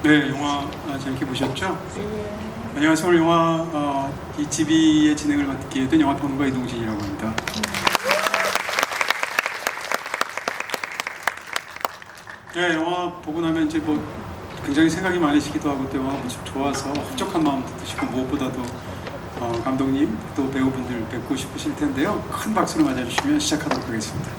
네, 영화 재밌게 보셨죠? 안녕하세요. 오늘 영화 이 GB의 진행을 맡게 된 영화평론가 이동진이라고 합니다. 네, 영화 보고 나면 이제 뭐 굉장히 생각이 많으시기도 하고 또 영화가 무척 좋아서 흡족한 마음도 드시고 무엇보다도 감독님 또 배우분들 뵙고 싶으실 텐데요. 큰 박수로 맞아주시면 시작하도록 하겠습니다.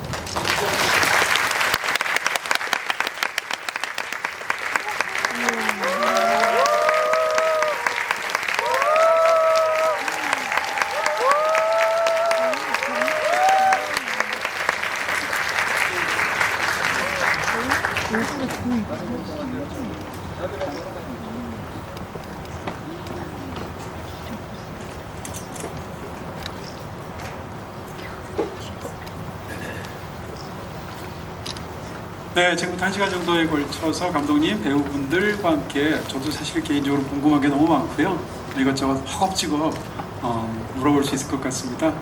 네, 지금부터 1시간 정도에 걸쳐서 감독님, 배우분들과 함께 저도 사실 개인적으로 궁금한 게 너무 많고요. 이것저것 허겁지겁 물어볼 수 있을 것 같습니다.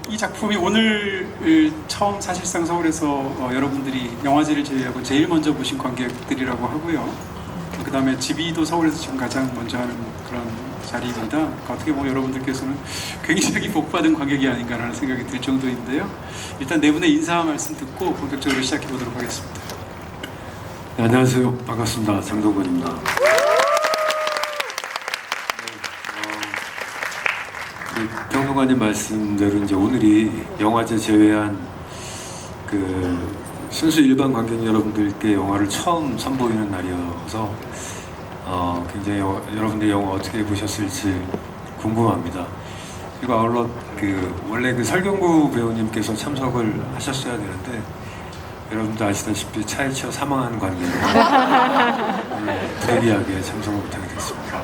이 작품이 오늘 처음 사실상 서울에서 여러분들이 영화제를 제외하고 제일 먼저 보신 관객들이라고 하고요. 그 다음에 지비도 서울에서 지금 가장 먼저 하는 그런 자리입니다. 어떻게 보면 여러분들께서는 굉장히 복받은 관객이 아닌가라는 생각이 들 정도인데요. 일단 네 분의 인사 말씀 듣고 본격적으로 시작해 보도록 하겠습니다. 네, 안녕하세요. 반갑습니다. 장동건입니다. 평론가님 말씀대로 이제 오늘이 영화제 제외한 그 순수 일반 관객 여러분들께 영화를 처음 선보이는 날이어서 굉장히 여러분들 영화 어떻게 보셨을지 궁금합니다. 그리고 아울러 원래 설경구 배우님께서 참석을 하셨어야 되는데 여러분도 아시다시피 차에 치여 사망한 관계로 불리하게 참석을 못하게 됐습니다.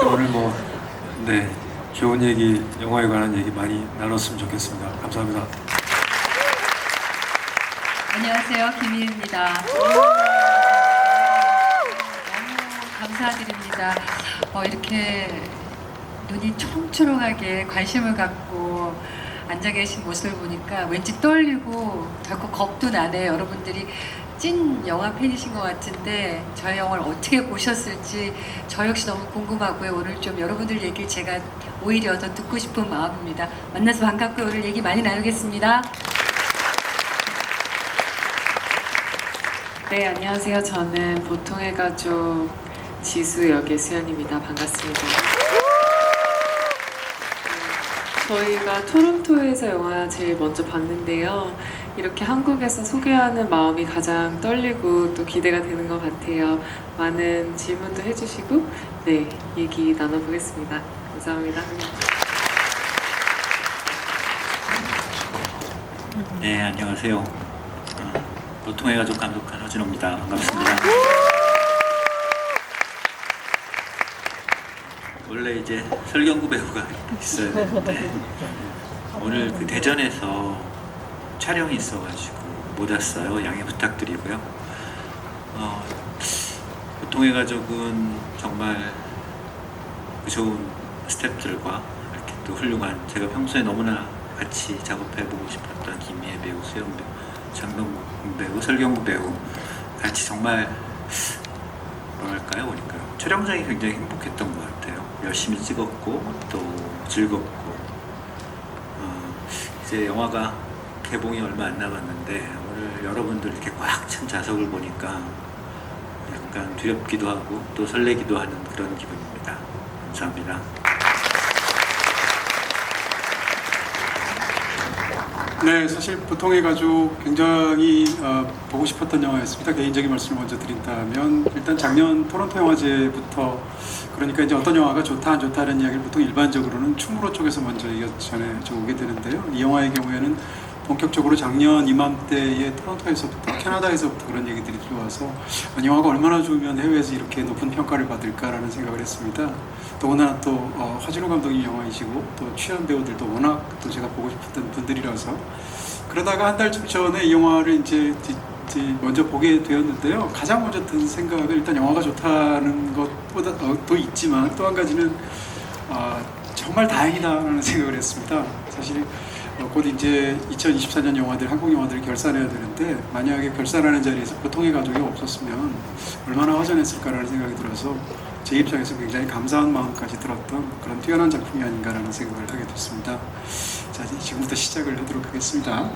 오늘 좋은 얘기, 영화에 관한 얘기 많이 나눴으면 좋겠습니다. 감사합니다. 안녕하세요, 김희입니다. 너무 감사드립니다. 이렇게 눈이 총초롱하게 관심을 갖고 앉아 계신 모습을 보니까 왠지 떨리고 덜컥 겁도 나네요. 여러분들이 찐 영화 팬이신 것 같은데 저의 영화를 어떻게 보셨을지 저 역시 너무 궁금하고요. 오늘 좀 여러분들 얘기를 제가 오히려 더 듣고 싶은 마음입니다. 만나서 반갑고요. 오늘 얘기 많이 나누겠습니다. 네, 안녕하세요. 저는 보통의 가족 지수 역의 수연입니다. 반갑습니다. 저희가 토론토에서 영화 제일 먼저 봤는데요. 이렇게 한국에서 소개하는 마음이 가장 떨리고 또 기대가 되는 것 같아요. 많은 질문도 해주시고 네, 얘기 나눠보겠습니다. 감사합니다. 네, 안녕하세요. 보통의 가족 감독한 허진호입니다. 반갑습니다. 원래 이제 설경구 배우가 있어야 되는데 오늘 대전에서 촬영이 있어가지고 못 왔어요. 양해 부탁드리고요. 보통의 가족은 정말 좋은 스태프들과 이렇게 또 훌륭한 제가 평소에 너무나 같이 작업해보고 싶었던 김희애 배우, 수영 배우, 장동건 배우, 설경구 배우 같이 정말 뭐랄까요, 보니까 촬영장이 굉장히 행복했던 것 같아요. 열심히 찍었고 또 즐겁고 이제 영화가 개봉이 얼마 안 남았는데 오늘 여러분들 이렇게 꽉 찬 좌석을 보니까 약간 두렵기도 하고 또 설레기도 하는 그런 기분입니다. 감사합니다. 네, 사실 보통의 가족 굉장히 보고 싶었던 영화였습니다. 개인적인 말씀을 먼저 드린다면 일단 작년 토론토 영화제부터 그러니까 이제 어떤 영화가 좋다 안 좋다는 이야기를 보통 일반적으로는 충무로 쪽에서 먼저 전해져 오게 되는데요. 이 영화의 경우에는 본격적으로 작년 이맘때에 토론토에서부터 캐나다에서부터 그런 얘기들이 들어와서 영화가 얼마나 좋으면 해외에서 이렇게 높은 평가를 받을까라는 생각을 했습니다. 더구나 또 허진호 감독님 영화이시고 또 출연 배우들도 워낙 또 제가 보고 싶었던 분들이라서 그러다가 한 달쯤 전에 이 영화를 이제 먼저 보게 되었는데요. 가장 먼저 든 생각은 일단 영화가 좋다는 것보다도 있지만 또 한 가지는 정말 다행이다라는 생각을 했습니다. 사실 곧 이제 2024년 영화들, 한국 영화들을 결산해야 되는데 만약에 결산하는 자리에서 보통의 가족이 없었으면 얼마나 허전했을까라는 생각이 들어서 제 입장에서 굉장히 감사한 마음까지 들었던 그런 뛰어난 작품이 아닌가라는 생각을 하게 됐습니다. 자, 지금부터 시작을 하도록 하겠습니다.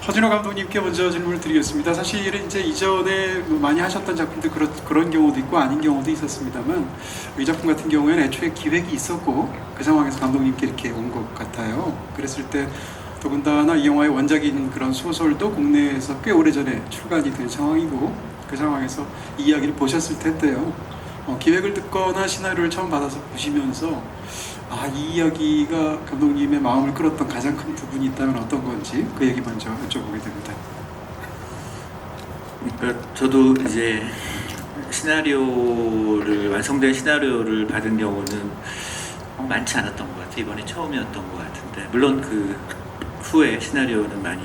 허진호 감독님께 먼저 질문을 드리겠습니다. 사실은 이제 이전에 많이 하셨던 작품들 그런 경우도 있고 아닌 경우도 있었습니다만 이 작품 같은 경우에는 애초에 기획이 있었고 그 상황에서 감독님께 이렇게 온 것 같아요. 그랬을 때 더군다나 이 영화의 원작인 그런 소설도 국내에서 꽤 오래전에 출간이 된 상황이고 그 상황에서 이 이야기를 보셨을 텐데요. 기획을 듣거나 시나리오를 처음 받아서 보시면서 이 이야기가 감독님의 마음을 끌었던 가장 큰 부분이 있다면 어떤 건지 그 얘기 먼저 여쭤보게 됩니다. 그러니까 저도 이제 완성된 시나리오를 받은 경우는 많지 않았던 것 같아요. 이번에 처음이었던 것 같은데 물론 그 후에 시나리오는 많이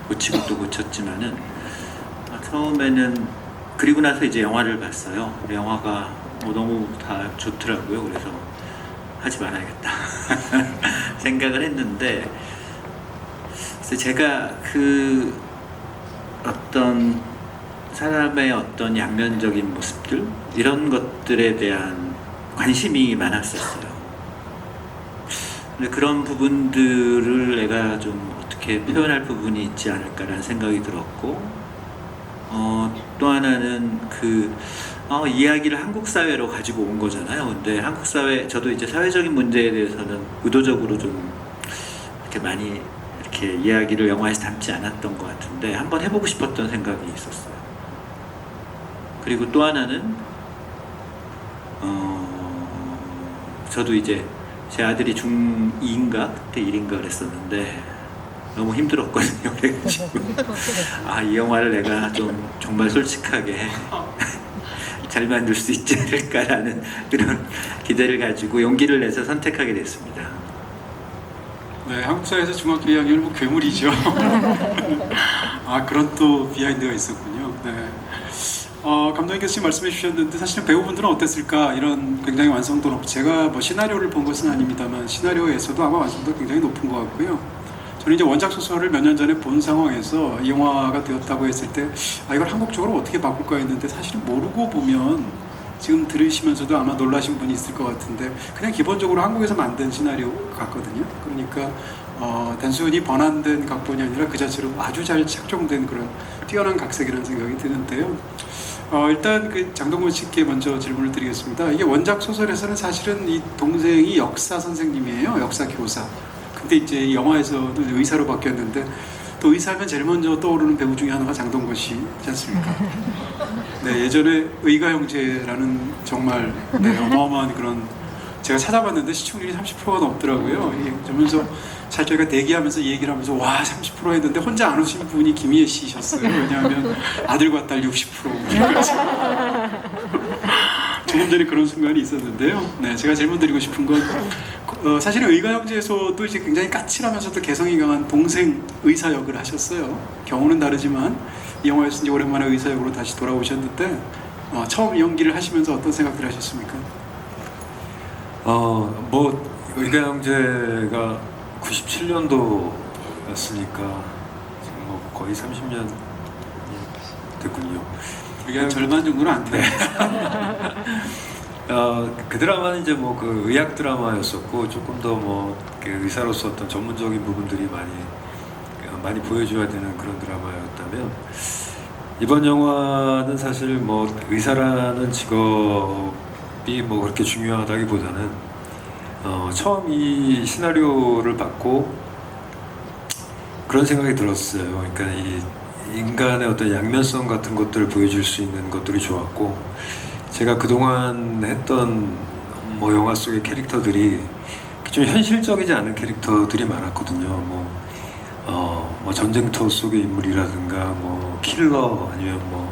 고치고 또 고쳤지만은 처음에는 그리고 나서 이제 영화를 봤어요. 영화가 너무 다 좋더라고요. 그래서 하지 말아야겠다 생각을 했는데 그래서 제가 그 어떤 사람의 어떤 양면적인 모습들 이런 것들에 대한 관심이 많았었어요. 근데 그런 부분들을 내가 좀 어떻게 표현할 부분이 있지 않을까라는 생각이 들었고 또 하나는 이야기를 한국 사회로 가지고 온 거잖아요. 근데 한국 사회, 저도 이제 사회적인 문제에 대해서는 의도적으로 좀 이렇게 많이 이렇게 이야기를 영화에서 담지 않았던 것 같은데 한번 해보고 싶었던 생각이 있었어요. 그리고 또 하나는 저도 이제 제 아들이 중2인가 그때 1인가 그랬었는데 너무 힘들었거든요. 그래가지고 이 영화를 내가 좀 정말 솔직하게 잘 만들 수 있지 않을까라는 그런 기대를 가지고 용기를 내서 선택하게 됐습니다. 네, 한국 사회에서 중학교 2학년은 뭐 괴물이죠. 그런 또 비하인드가 있었군요. 네. 감독님께서 지금 말씀해 주셨는데 사실은 배우분들은 어땠을까 이런 굉장히 완성도 높고 제가 뭐 시나리오를 본 것은 아닙니다만 시나리오에서도 아마 완성도가 굉장히 높은 것 같고요. 저는 이제 원작 소설을 몇 년 전에 본 상황에서 이 영화가 되었다고 했을 때 이걸 한국적으로 어떻게 바꿀까 했는데 사실은 모르고 보면 지금 들으시면서도 아마 놀라신 분이 있을 것 같은데 그냥 기본적으로 한국에서 만든 시나리오 같거든요. 그러니까 단순히 번안된 각본이 아니라 그 자체로 아주 잘 착정된 그런 뛰어난 각색이라는 생각이 드는데요. 일단 그 장동건 씨께 먼저 질문을 드리겠습니다. 이게 원작 소설에서는 사실은 이 동생이 역사 선생님이에요. 역사 교사. 근데 이제 이 영화에서도 의사로 바뀌었는데 또 의사하면 제일 먼저 떠오르는 배우 중에 하나가 장동건 씨지 않습니까? 네, 예전에 의가 형제라는 정말 어마어마한 그런 제가 찾아봤는데 시청률이 30%가 넘더라고요. 그러면서 저희가 대기하면서 얘기를 하면서 30% 했는데 혼자 안 오신 분이 김희애 씨셨어요. 왜냐하면 아들과 딸 60%. 조금 전에 그런 순간이 있었는데요. 네, 제가 질문 드리고 싶은 건 사실은 의가 형제에서도 이제 굉장히 까칠하면서도 개성이 강한 동생 의사 역을 하셨어요. 경우는 다르지만 이 영화에서 이제 오랜만에 의사 역으로 다시 돌아오셨는데 처음 연기를 하시면서 어떤 생각들 하셨습니까? 의가 형제가 97년도였으니까 지금 뭐 거의 30년 됐군요. 이게 절반 정도는 안 돼요. 그 드라마는 이제 뭐 그 의학 드라마였었고 조금 더 뭐 의사로서 어떤 전문적인 부분들이 많이 보여줘야 되는 그런 드라마였다면 이번 영화는 사실 뭐 의사라는 직업이 뭐 그렇게 중요하다기보다는 처음 이 시나리오를 받고 그런 생각이 들었어요. 그러니까 이 인간의 어떤 양면성 같은 것들을 보여줄 수 있는 것들이 좋았고 제가 그동안 했던 뭐 영화 속의 캐릭터들이 좀 현실적이지 않은 캐릭터들이 많았거든요. 뭐 전쟁터 속의 인물이라든가 뭐 킬러 아니면 뭐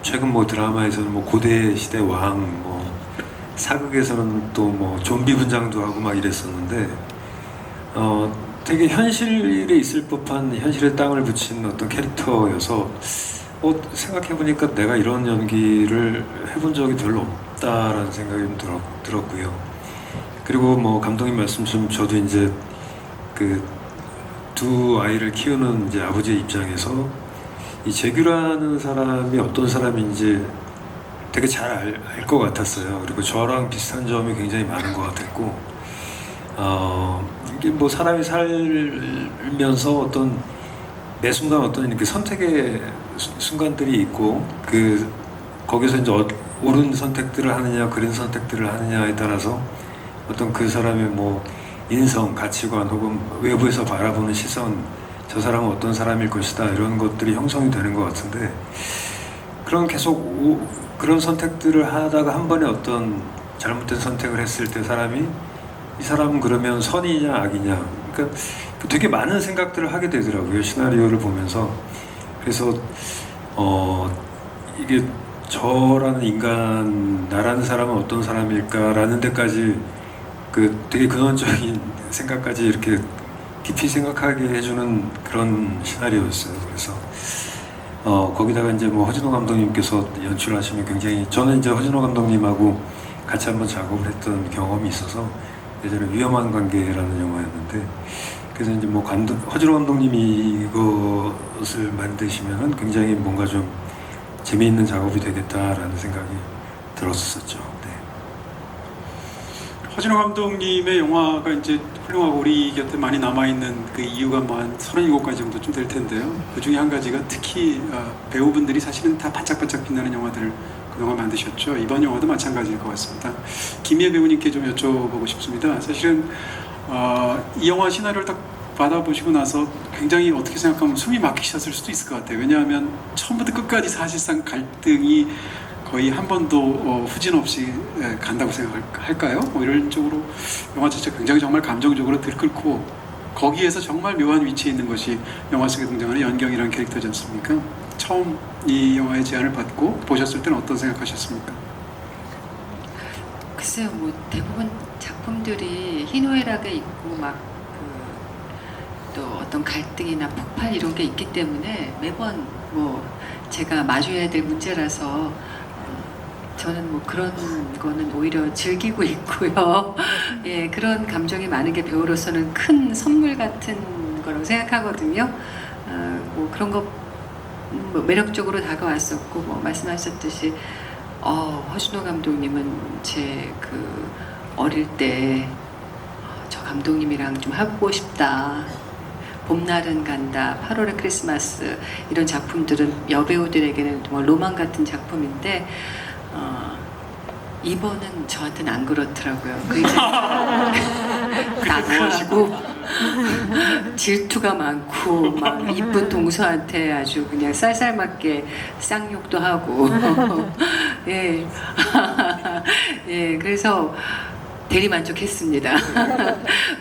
최근 뭐 드라마에서는 뭐 고대 시대 왕 뭐 사극에서는 또 뭐 좀비 분장도 하고 막 이랬었는데 되게 현실에 있을 법한 현실의 땅을 붙인 어떤 캐릭터여서 생각해보니까 내가 이런 연기를 해본 적이 별로 없다라는 생각이 좀 들었고요. 그리고 뭐 감독님 말씀처럼 저도 이제 그 두 아이를 키우는 이제 아버지의 입장에서 이 재규라는 사람이 어떤 사람인지 되게 잘 알 것 같았어요. 그리고 저랑 비슷한 점이 굉장히 많은 것 같았고, 이게 뭐 사람이 살면서 어떤 매 순간 어떤 이렇게 선택의 순간들이 있고, 그 거기서 이제 옳은 선택들을 하느냐, 그른 선택들을 하느냐에 따라서 어떤 그 사람의 뭐 인성, 가치관 혹은 외부에서 바라보는 시선, 저 사람은 어떤 사람일 것이다 이런 것들이 형성이 되는 것 같은데, 그런 계속 그런 선택들을 하다가 한 번에 어떤 잘못된 선택을 했을 때 이 사람은 그러면 선이냐 악이냐, 그러니까 되게 많은 생각들을 하게 되더라고요, 시나리오를 보면서. 그래서 이게 저라는 인간, 나라는 사람은 어떤 사람일까라는 데까지 되게 근원적인 생각까지 이렇게 깊이 생각하게 해주는 그런 시나리오였어요. 그래서 거기다가 이제 뭐 허진호 감독님께서 연출하시면 굉장히, 저는 이제 허진호 감독님하고 같이 한번 작업을 했던 경험이 있어서 예전에 위험한 관계라는 영화였는데, 그래서 이제 뭐 허진호 감독님이 이것을 만드시면은 굉장히 뭔가 좀 재미있는 작업이 되겠다라는 생각이 들었었죠. 네. 허진호 감독님의 영화가 이제 훌륭하고 우리 곁에 많이 남아있는 그 이유가 뭐 한 37가지 정도쯤 될 텐데요. 그 중에 한 가지가 특히 배우분들이 사실은 다 반짝반짝 빛나는 영화들을 그동안 만드셨죠. 이번 영화도 마찬가지일 것 같습니다. 김희애 배우님께 좀 여쭤보고 싶습니다. 사실은 이 영화 시나리오를 딱 받아보시고 나서 굉장히 어떻게 생각하면 숨이 막히셨을 수도 있을 것 같아요. 왜냐하면 처음부터 끝까지 사실상 갈등이 거의 한 번도 후진 없이 간다고 생각할까요? 뭐 이런 쪽으로 영화 자체가 굉장히 정말 감정적으로 들끓고, 거기에서 정말 묘한 위치에 있는 것이 영화 속에 등장하는 연경이라는 캐릭터지 않습니까? 처음 이 영화의 제안을 받고 보셨을 때는 어떤 생각하셨습니까? 글쎄요, 뭐 대부분 작품들이 희노애락에 있고 막 또 어떤 갈등이나 폭발 이런 게 있기 때문에 매번 뭐 제가 마주해야 될 문제라서 저는 뭐 그런 거는 오히려 즐기고 있고요. 예, 그런 감정이 많은 게 배우로서는 큰 선물 같은 거라고 생각하거든요. 뭐 그런 거 뭐 매력적으로 다가왔었고, 뭐 말씀하셨듯이 허진호 감독님은 제 그 어릴 때 저 감독님이랑 좀 해보고 싶다. 봄날은 간다, 8월의 크리스마스, 이런 작품들은 여배우들에게는 정말 로망 같은 작품인데 이번은 저한테는 안 그렇더라고요. 굉장히 나하고 질투가 많고 막 이쁜 동서한테 아주 그냥 쌀쌀맞게 쌍욕도 하고 예. 예, 그래서 대리만족했습니다.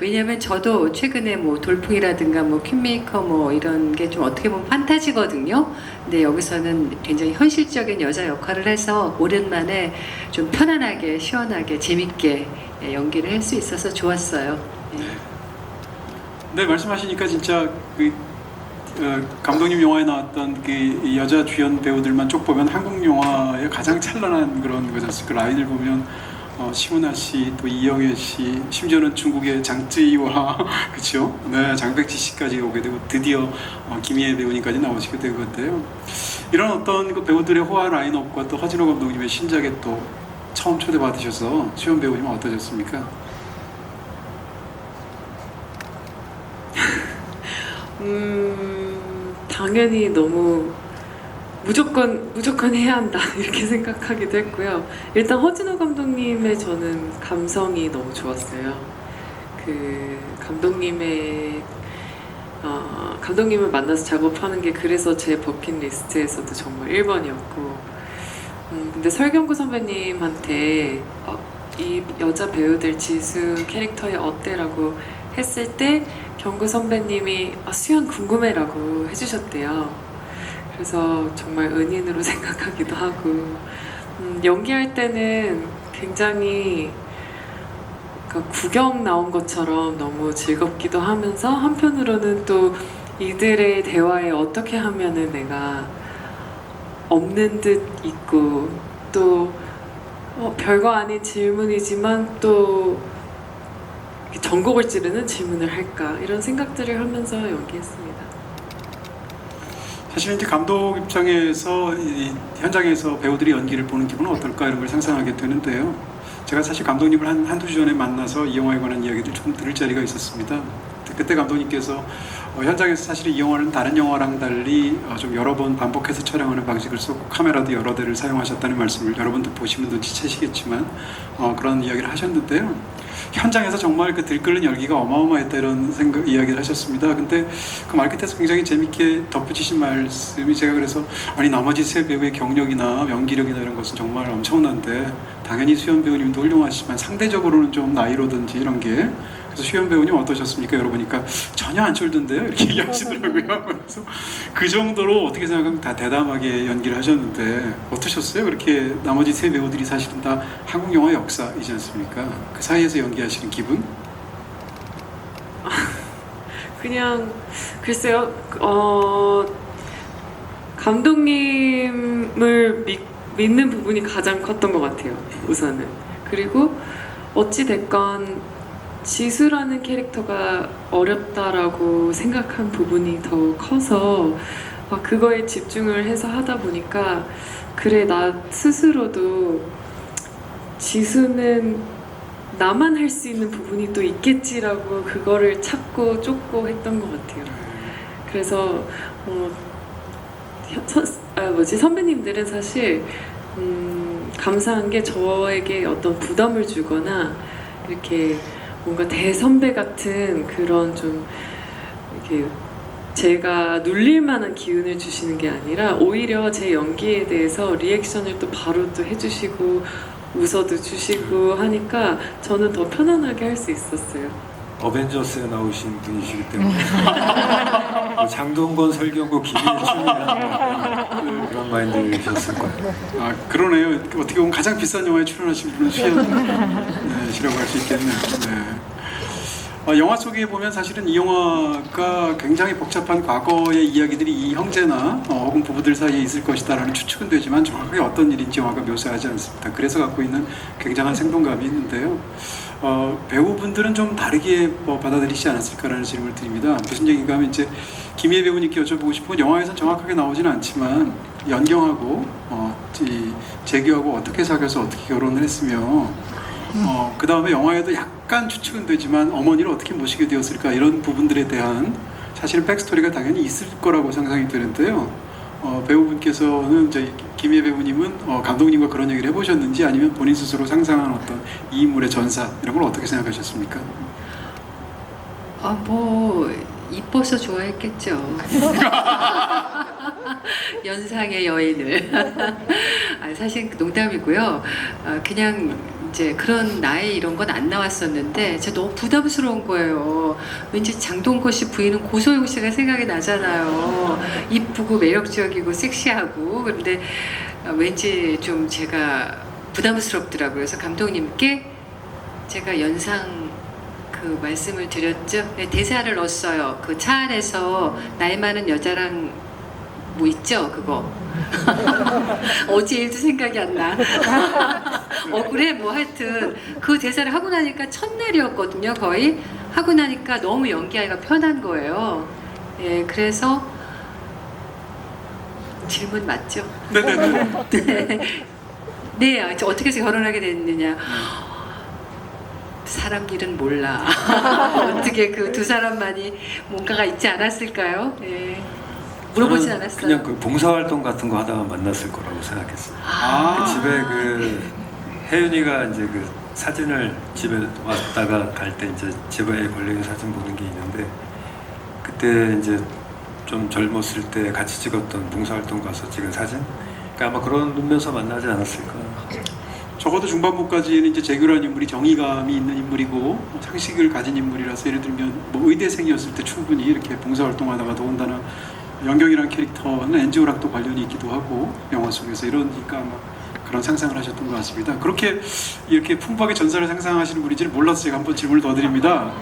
왜냐하면 저도 최근에 뭐 돌풍이라든가 뭐 퀸메이커 뭐 이런 게 좀 어떻게 보면 판타지거든요. 근데 여기서는 굉장히 현실적인 여자 역할을 해서 오랜만에 좀 편안하게, 시원하게, 재밌게 연기를 할 수 있어서 좋았어요. 예. 네, 말씀하시니까 진짜 감독님 영화에 나왔던 그 여자 주연 배우들만 쭉 보면 한국 영화의 가장 찬란한 그런 거지 않습니까? 라인을 보면 심은하 씨, 또 이영애 씨, 심지어는 중국의 장쯔이와 그렇죠? 네, 장백지 씨까지 오게 되고 드디어 김희애 배우님까지 나오시게 된 건데요. 이런 어떤 그 배우들의 호화 라인업과 또 허진호 감독님의 신작에 또 처음 초대받으셔서 수현 배우님은 어떠셨습니까? 당연히 너무 무조건 해야 한다 이렇게 생각하기도 했고요. 일단 허진호 감독님의 저는 감성이 너무 좋았어요. 그 감독님을 만나서 작업하는 게 그래서 제 버킷리스트에서도 정말 1번이었고, 근데 설경구 선배님한테 이 여자 배우들 지수 캐릭터에 어때라고 했을 때 경구 선배님이 수연 궁금해라고 해주셨대요. 그래서 정말 은인으로 생각하기도 하고, 연기할 때는 굉장히 구경 나온 것처럼 너무 즐겁기도 하면서, 한편으로는 또 이들의 대화에 어떻게 하면은 내가 없는 듯 있고, 또 별거 아닌 질문이지만 또 전곡을 찌르는 질문을 할까 이런 생각들을 하면서 연기했습니다. 사실 이제 감독 입장에서 이 현장에서 배우들이 연기를 보는 기분은 어떨까 이런 걸 상상하게 되는데요. 제가 사실 감독님을 한두 주 전에 만나서 이 영화에 관한 이야기를 조금 들을 자리가 있었습니다. 그때 감독님께서 현장에서 사실 이 영화는 다른 영화랑 달리 좀 여러 번 반복해서 촬영하는 방식을 썼고 카메라도 여러 대를 사용하셨다는 말씀을 여러분도 보시면 눈치채시겠지만 그런 이야기를 하셨는데요. 현장에서 정말 그 들끓는 열기가 어마어마했다 이런 이야기를 하셨습니다. 근데 그 말 끝에서 굉장히 재밌게 덧붙이신 말씀이 제가 그래서 아니 나머지 세 배우의 경력이나 연기력이나 이런 것은 정말 엄청난데 당연히 수현 배우님도 훌륭하시지만 상대적으로는 좀 나이로든지 이런 게 그래서 수현 배우님 어떠셨습니까? 여러분이니까 전혀 안 쫄던데요? 이렇게 얘기하시더라고요. 그래서 그 정도로 어떻게 생각하면 다 대담하게 연기를 하셨는데 어떠셨어요? 그렇게 나머지 세 배우들이 사실은 다 한국 영화 역사이지 않습니까? 그 사이에서 연기하시는 기분? 그냥 글쎄요. 감독님을 믿는 부분이 가장 컸던 것 같아요. 우선은. 그리고 어찌 됐건 지수라는 캐릭터가 어렵다라고 생각한 부분이 더 커서 그거에 집중을 해서 하다 보니까 그래 나 스스로도 지수는 나만 할 수 있는 부분이 또 있겠지라고 그거를 찾고 쫓고 했던 것 같아요. 그래서 선배님들은 사실 감사한 게 저에게 어떤 부담을 주거나 이렇게 뭔가 대선배 같은 그런 좀 이렇게 제가 눌릴 만한 기운을 주시는 게 아니라 오히려 제 연기에 대해서 리액션을 또 바로 또 해주시고 웃어도 주시고 하니까 저는 더 편안하게 할 수 있었어요. 어벤져스에 나오신 분이시기 때문에 뭐 장동건, 설경구, 김희애춘이라는 그런 마인드이셨을 거예요. 아 그러네요. 어떻게 보면 가장 비싼 영화에 출연하신 분은 수현이라고 할 수 있겠네요. 네. 영화 속에 보면 사실은 이 영화가 굉장히 복잡한 과거의 이야기들이 이 형제나 혹은 부부들 사이에 있을 것이다라는 추측은 되지만 정확하게 어떤 일인지 영화가 묘사하지 않습니다. 그래서 갖고 있는 굉장한 생동감이 있는데요. 배우분들은 좀 다르게 받아들이지 않았을까라는 질문을 드립니다. 무슨 얘기인가 하면 이제 김희애 배우님께 여쭤보고 싶은 건 영화에서는 정확하게 나오지는 않지만 연경하고 재규하고 어떻게 사귀어서 어떻게 결혼을 했으며 그 다음에 영화에도 약간 추측은 되지만 어머니를 어떻게 모시게 되었을까 이런 부분들에 대한 사실은 백스토리가 당연히 있을 거라고 상상이 되는데요. 배우분께서는 이제 김희애 배우님은 감독님과 그런 얘기를 해보셨는지 아니면 본인 스스로 상상한 어떤 이 인물의 전사 이런 걸 어떻게 생각하셨습니까? 뭐 이뻐서 좋아했겠죠. 연상의 여인을. 사실 농담이고요. 그냥 이제 그런 나이 이런 건 안 나왔었는데 제가 너무 부담스러운 거예요. 왠지 장동건 씨 부인은 고소영 씨가 생각이 나잖아요. 이쁘고 매력적이고 섹시하고. 그런데 왠지 좀 제가 부담스럽더라고요. 그래서 감독님께 제가 연상 그 말씀을 드렸죠. 네, 대사를 넣었어요. 그 차 안에서 나이 많은 여자랑 뭐 있죠, 그거. 어제 일도 생각이 안 나. 억울해, 뭐 하여튼 그 대사를 하고 나니까 첫날이었거든요, 거의. 하고 나니까 너무 연기하기가 편한 거예요. 예, 그래서 질문 맞죠? 네네네. 네, 어떻게 해서 결혼하게 됐느냐. 사람 일은 몰라. 어떻게 그 두 사람만이 뭔가가 있지 않았을까요? 예. 물어보진 저는 않았어요. 그냥 그 봉사활동 같은 거 하다가 만났을 거라고 생각했어요. 아. 집에 그 혜윤이가 이제 그 사진을 집에 왔다가 갈 때 이제 집에 걸린 사진 보는 게 있는데 그때 이제 좀 젊었을 때 같이 찍었던 봉사활동 가서 찍은 사진. 그러니까 아마 그런 눈면서 만나지 않았을까. 적어도 중반부까지는 이제 재규라는 인물이 정의감이 있는 인물이고 상식을 가진 인물이라서 예를 들면 뭐 의대생이었을 때 충분히 이렇게 봉사활동하다가 더군다나 연경이라는 캐릭터는 NGO랑도 관련이 있기도 하고 영화 속에서 이러니까 아마 그런 상상을 하셨던 것 같습니다. 그렇게 이렇게 풍부하게 전사를 상상하시는 분인지를 몰라서 제가 한번 질문을 더 드립니다.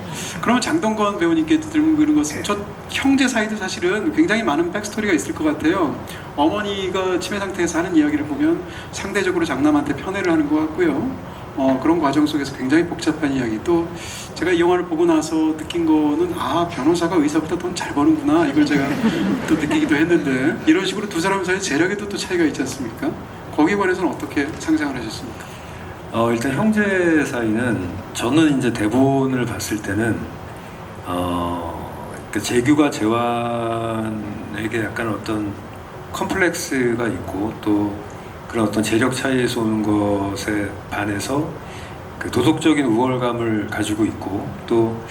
그러면 장동건 배우님께 드리는 것은 저 형제 사이도 사실은 굉장히 많은 백스토리가 있을 것 같아요. 어머니가 치매 상태에서 하는 이야기를 보면 상대적으로 장남한테 편애를 하는 것 같고요. 그런 과정 속에서 굉장히 복잡한 이야기, 또 제가 이 영화를 보고 나서 느낀 거는 변호사가 의사보다 돈 잘 버는구나, 이걸 제가 또 느끼기도 했는데, 이런 식으로 두 사람 사이 재력에도 또 차이가 있지 않습니까? 거기에 관해서는 어떻게 상상을 하셨습니까? 일단 형제 사이는 저는 이제 대본을 봤을 때는 그 재규가 재환에게 약간 어떤 컴플렉스가 있고, 또 그런 어떤 재력 차이에서 오는 것에 반해서 그 도덕적인 우월감을 가지고 있고, 또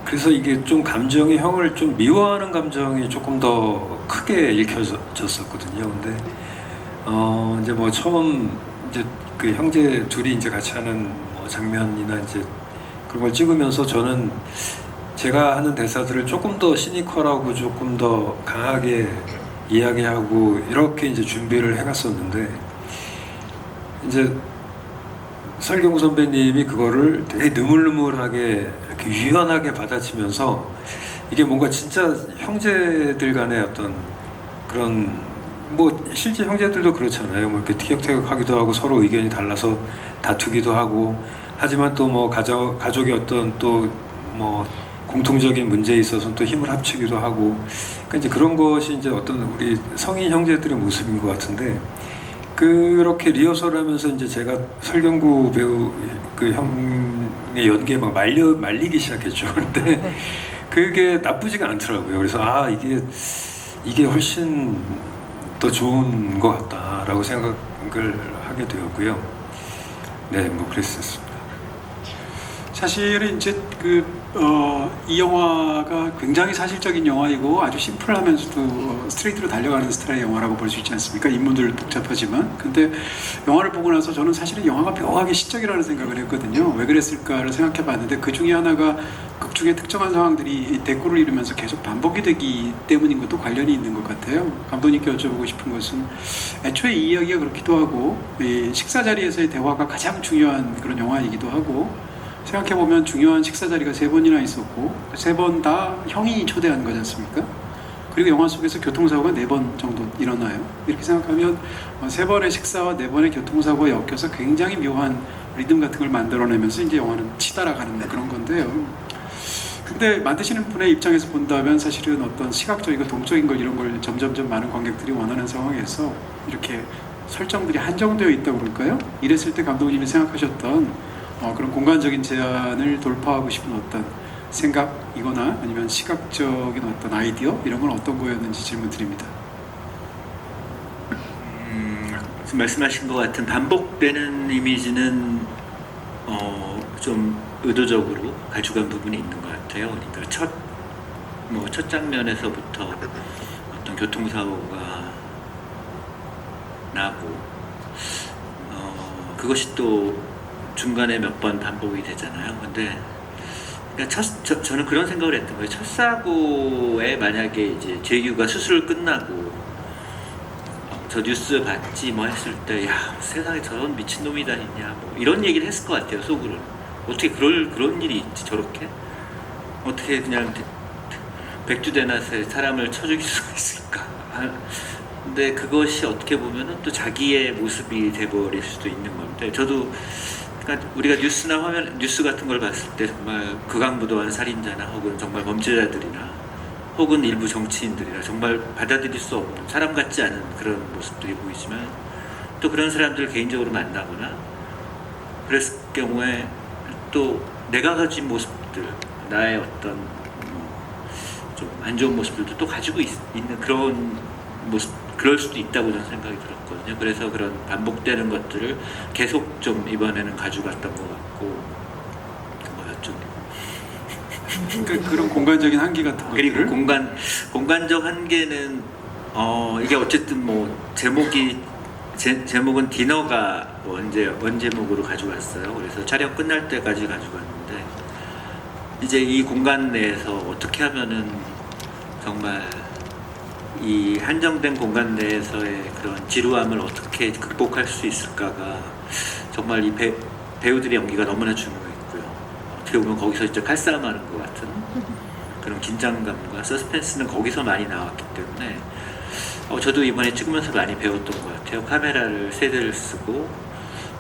그래서 이게 좀 감정이 형을 좀 미워하는 감정이 조금 더 크게 읽혀졌었거든요. 근데 이제 뭐 처음 이제 그 형제 둘이 이제 같이 하는 뭐 장면이나 이제 그런 걸 찍으면서 저는 제가 하는 대사들을 조금 더 시니컬하고 조금 더 강하게 이야기하고 이렇게 이제 준비를 해갔었는데, 이제 설경구 선배님이 그거를 되게 느물느물하게 이렇게 유연하게 받아치면서, 이게 뭔가 진짜 형제들 간의 어떤 그런, 뭐 실제 형제들도 그렇잖아요. 뭐 이렇게 티격태격하기도 하고 서로 의견이 달라서 다투기도 하고, 하지만 또 뭐 가족의 어떤 또 뭐 공통적인 문제에 있어서 또 힘을 합치기도 하고, 그러니까 이제 그런 것이 이제 어떤 우리 성인 형제들의 모습인 것 같은데, 그렇게 리허설을 하면서 이제 제가 설경구 배우 그 형의 연기에 막 말리기 시작했죠. 근데 그게 나쁘지가 않더라고요. 그래서 이게 훨씬 더 좋은 것 같다라고 생각을 하게 되었고요. 네, 뭐 그랬었습니다. 사실은 이제 이 영화가 굉장히 사실적인 영화이고 아주 심플하면서도 스트레이트로 달려가는 스타일의 영화라고 볼 수 있지 않습니까? 인물들 복잡하지만. 근데 영화를 보고 나서 저는 사실은 영화가 묘하게 시적이라는 생각을 했거든요. 왜 그랬을까를 생각해 봤는데, 그 중에 하나가 극 중에 특정한 상황들이 대꾸를 이루면서 계속 반복이 되기 때문인 것도 관련이 있는 것 같아요. 감독님께 여쭤보고 싶은 것은, 애초에 이 이야기가 그렇기도 하고, 이 식사 자리에서의 대화가 가장 중요한 그런 영화이기도 하고, 생각해보면 중요한 식사 자리가 3번이나 있었고, 3번 다 형이 초대한 거지 않습니까? 그리고 영화 속에서 교통사고가 4번 정도 일어나요. 이렇게 생각하면 3번의 식사와 4번의 교통사고가 엮여서 굉장히 묘한 리듬 같은 걸 만들어내면서 이제 영화는 치달아가는 그런 건데요. 근데 만드시는 분의 입장에서 본다면 사실은 어떤 시각적이고 동적인 걸, 이런 걸 점점점 많은 관객들이 원하는 상황에서 이렇게 설정들이 한정되어 있다고 그럴까요? 이랬을 때 감독님이 생각하셨던 그런 공간적인 제한을 돌파하고 싶은 어떤 생각이거나 아니면 시각적인 어떤 아이디어, 이런 건 어떤 거였는지 질문 드립니다. 말씀하신 것 같은 반복되는 이미지는 좀 의도적으로 가져간 부분이 있는 것 같아요. 그러니까 첫 장면에서부터 어떤 교통사고가 나고, 그것이 또 중간에 몇 번 반복이 되잖아요. 근데 그러니까 저는 그런 생각을 했던 거예요. 첫 사고에 만약에 이제 재규가 수술을 끝나고 저 뉴스 봤지 뭐 했을 때, 야, 세상에 저런 미친놈이 다 있냐, 뭐 이런 얘기를 했을 것 같아요. 속으로는. 어떻게 그런 일이 있지, 저렇게? 어떻게 그냥 백주대낮에 사람을 쳐 죽일 수가 있을까? 근데 그것이 어떻게 보면은 또 자기의 모습이 돼버릴 수도 있는 건데, 저도 그러니까 우리가 뉴스 같은 걸 봤을 때 정말 극악무도한 살인자나 혹은 정말 범죄자들이나 혹은 일부 정치인들이나 정말 받아들일 수 없는, 사람 같지 않은 그런 모습들이 보이지만, 또 그런 사람들을 개인적으로 만나거나 그랬을 경우에 또 내가 가진 모습들, 나의 어떤 좀 안 좋은 모습들도 또 가지고 있는 그런 모습, 그럴 수도 있다고 저는 생각이 들었거든요. 그래서 그런 반복되는 것들을 계속 좀 이번에는 가져갔던 것 같고, 그거였죠. 그런 공간적인 한계 같은 것들. 그리고 공간적 한계는 이게 어쨌든 뭐 제목은 디너가 원제목으로 가져갔어요. 그래서 촬영 끝날 때까지 가져갔는데, 이제 이 공간 내에서 어떻게 하면은 정말 이 한정된 공간 내에서의 그런 지루함을 어떻게 극복할 수 있을까가 정말 이 배우들의 연기가 너무나 중요했고요. 어떻게 보면 거기서 진짜 칼싸움하는 것 같은 그런 긴장감과 서스펜스는 거기서 많이 나왔기 때문에 저도 이번에 찍으면서 많이 배웠던 것 같아요. 카메라를 3대를 쓰고,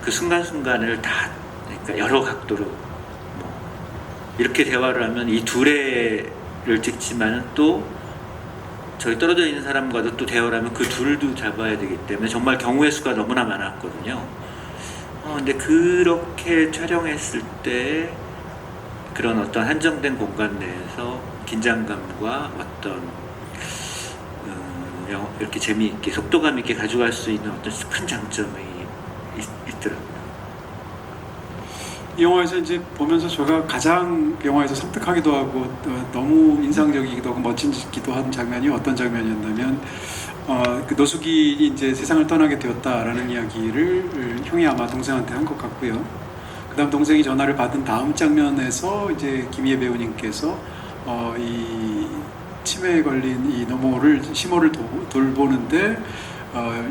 그 순간순간을 다 그러니까 여러 각도로 뭐 이렇게 대화를 하면 이 둘애를 찍지만은 또 저기 떨어져 있는 사람과도 또 대화를 하면 그 둘도 잡아야 되기 때문에 정말 경우의 수가 너무나 많았거든요. 근데 그렇게 촬영했을 때 그런 어떤 한정된 공간 내에서 긴장감과 어떤 이렇게 재미있게 속도감 있게 가져갈 수 있는 어떤 큰 장점이 있더라고요. 이 영화에서 이제 보면서 제가 가장 영화에서 섬뜩하기도 하고 너무 인상적이기도 하고 멋진기도 한 장면이 어떤 장면이었냐면 그 노숙인이 이제 세상을 떠나게 되었다라는 이야기를 형이 아마 동생한테 한 것 같고요. 그다음 동생이 전화를 받은 다음 장면에서 이제 김희애 배우님께서 이 치매에 걸린 이 노모를 시모를 돌보는데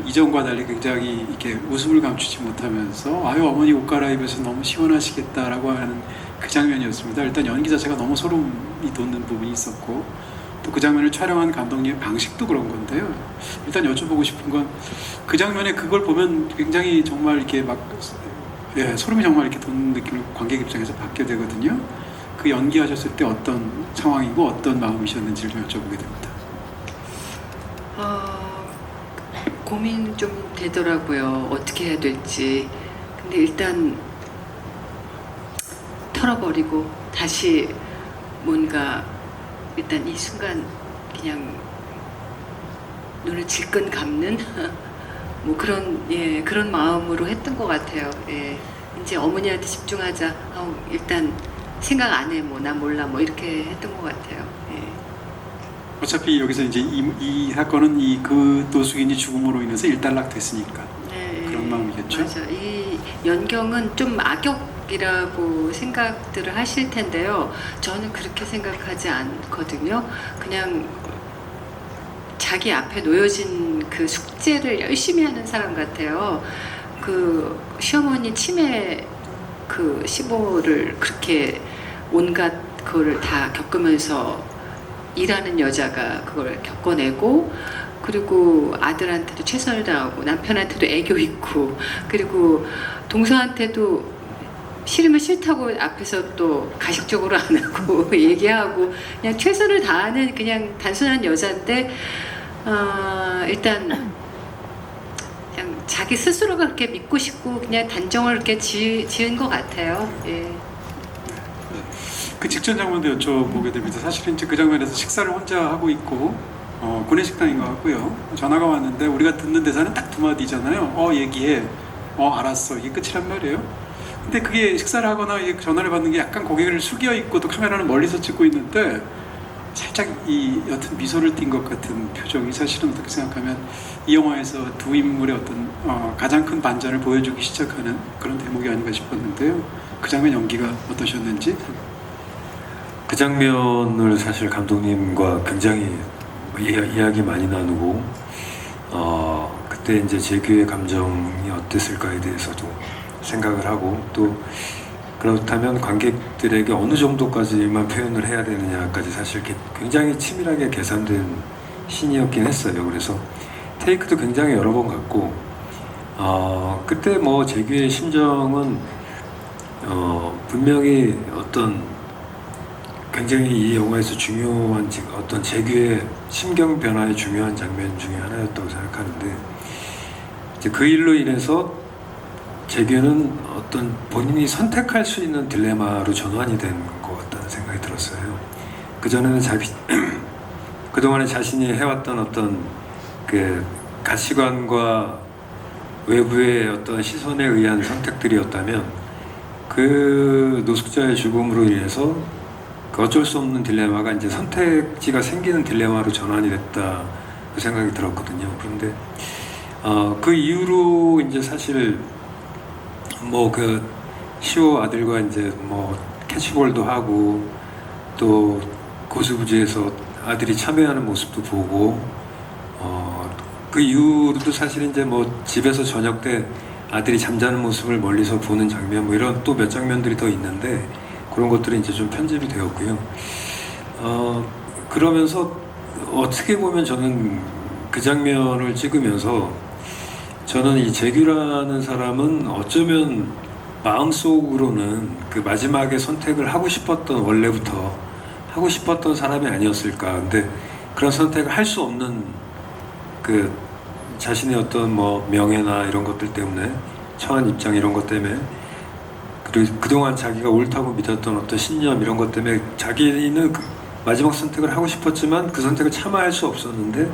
이전과 달리 굉장히 이렇게 웃음을 감추지 못하면서 아유 어머니 옷 갈아입어서 너무 시원하시겠다라고 하는 그 장면이었습니다. 일단 연기 자체가 너무 소름이 돋는 부분이 있었고 또 그 장면을 촬영한 감독님의 방식도 그런 건데요. 일단 여쭤보고 싶은 건 그 장면에 그걸 보면 굉장히 정말 이렇게 막 소름이 정말 이렇게 돋는 느낌을 관객 입장에서 받게 되거든요. 그 연기하셨을 때 어떤 상황이고 어떤 마음이셨는지를 좀 여쭤보게 됩니다. 고민 좀 되더라고요. 어떻게 해야 될지. 근데 일단 털어버리고 다시 뭔가 일단 이 순간 그냥 눈을 질끈 감는 뭐 그런 마음으로 했던 것 같아요. 예. 이제 어머니한테 집중하자. 일단 생각 안 해. 뭐 나 몰라. 뭐 이렇게 했던 것 같아요. 예. 어차피 여기서 이제 이 사건은 그 노숙인이 죽음으로 인해서 일단락됐으니까 네, 그런 마음이겠죠. 맞아. 이 연경은 좀 악역이라고 생각들을 하실 텐데요. 저는 그렇게 생각하지 않거든요. 그냥 자기 앞에 놓여진 그 숙제를 열심히 하는 사람 같아요. 그 시어머니 치매 그 시보를 그렇게 온갖 그거를 다 겪으면서 일하는 여자가 그걸 겪어내고 그리고 아들한테도 최선을 다하고 남편한테도 애교 있고 그리고 동서한테도 싫으면 싫다고 앞에서 또 가식적으로 안 하고 얘기하고 그냥 최선을 다하는 그냥 단순한 여자인데 일단 그냥 자기 스스로가 그렇게 믿고 싶고 그냥 단정을 이렇게 지은 것 같아요. 예. 그 직전 장면도 여쭤보게 됩니다. 사실은 이제 그 장면에서 식사를 혼자 하고 있고 구내식당인 것 같고요. 전화가 왔는데 우리가 듣는 대사는 딱 두 마디잖아요. 얘기해. 알았어. 이게 끝이란 말이에요. 근데 그게 식사를 하거나 전화를 받는 게 약간 고개를 숙여 있고 또 카메라는 멀리서 찍고 있는데 살짝 이 옅은 미소를 띈 것 같은 표정이 사실은 어떻게 생각하면 이 영화에서 두 인물의 어떤 가장 큰 반전을 보여주기 시작하는 그런 대목이 아닌가 싶었는데요. 그 장면 연기가 어떠셨는지? 그 장면을 사실 감독님과 굉장히 이야기 많이 나누고 그때 이제 재규의 감정이 어땠을까에 대해서도 생각을 하고 또 그렇다면 관객들에게 어느 정도까지만 표현을 해야 되느냐까지 사실 굉장히 치밀하게 계산된 신이었긴 했어요. 그래서 테이크도 굉장히 여러 번 갔고 그때 뭐 재규의 심정은 분명히 어떤 굉장히 이 영화에서 중요한 어떤 재규의 심경 변화의 중요한 장면 중에 하나였다고 생각하는데 이제 그 일로 인해서 재규는 어떤 본인이 선택할 수 있는 딜레마로 전환이 된 것 같다는 생각이 들었어요. 그전에는 그동안에 자신이 해왔던 어떤 그 가치관과 외부의 어떤 시선에 의한 선택들이었다면 그 노숙자의 죽음으로 인해서 그 어쩔 수 없는 딜레마가 이제 선택지가 생기는 딜레마로 전환이 됐다 그 생각이 들었거든요. 그런데 그 이후로 이제 사실 뭐 그 시호 아들과 이제 뭐 캐치볼도 하고 또 고수부지에서 아들이 참여하는 모습도 보고 그 이후로도 사실 이제 뭐 집에서 저녁 때 아들이 잠자는 모습을 멀리서 보는 장면 뭐 이런 또 몇 장면들이 더 있는데 그런 것들이 이제 좀 편집이 되었고요. 그러면서 어떻게 보면 저는 그 장면을 찍으면서 저는 이 재규라는 사람은 어쩌면 마음속으로는 그 마지막에 선택을 하고 싶었던, 원래부터 하고 싶었던 사람이 아니었을까. 근데 그런 선택을 할 수 없는 그 자신의 어떤 뭐 명예나 이런 것들 때문에, 처한 입장 이런 것 때문에, 그리고 그동안 자기가 옳다고 믿었던 어떤 신념 이런 것 때문에 자기는 그 마지막 선택을 하고 싶었지만 그 선택을 참아야 할 수 없었는데,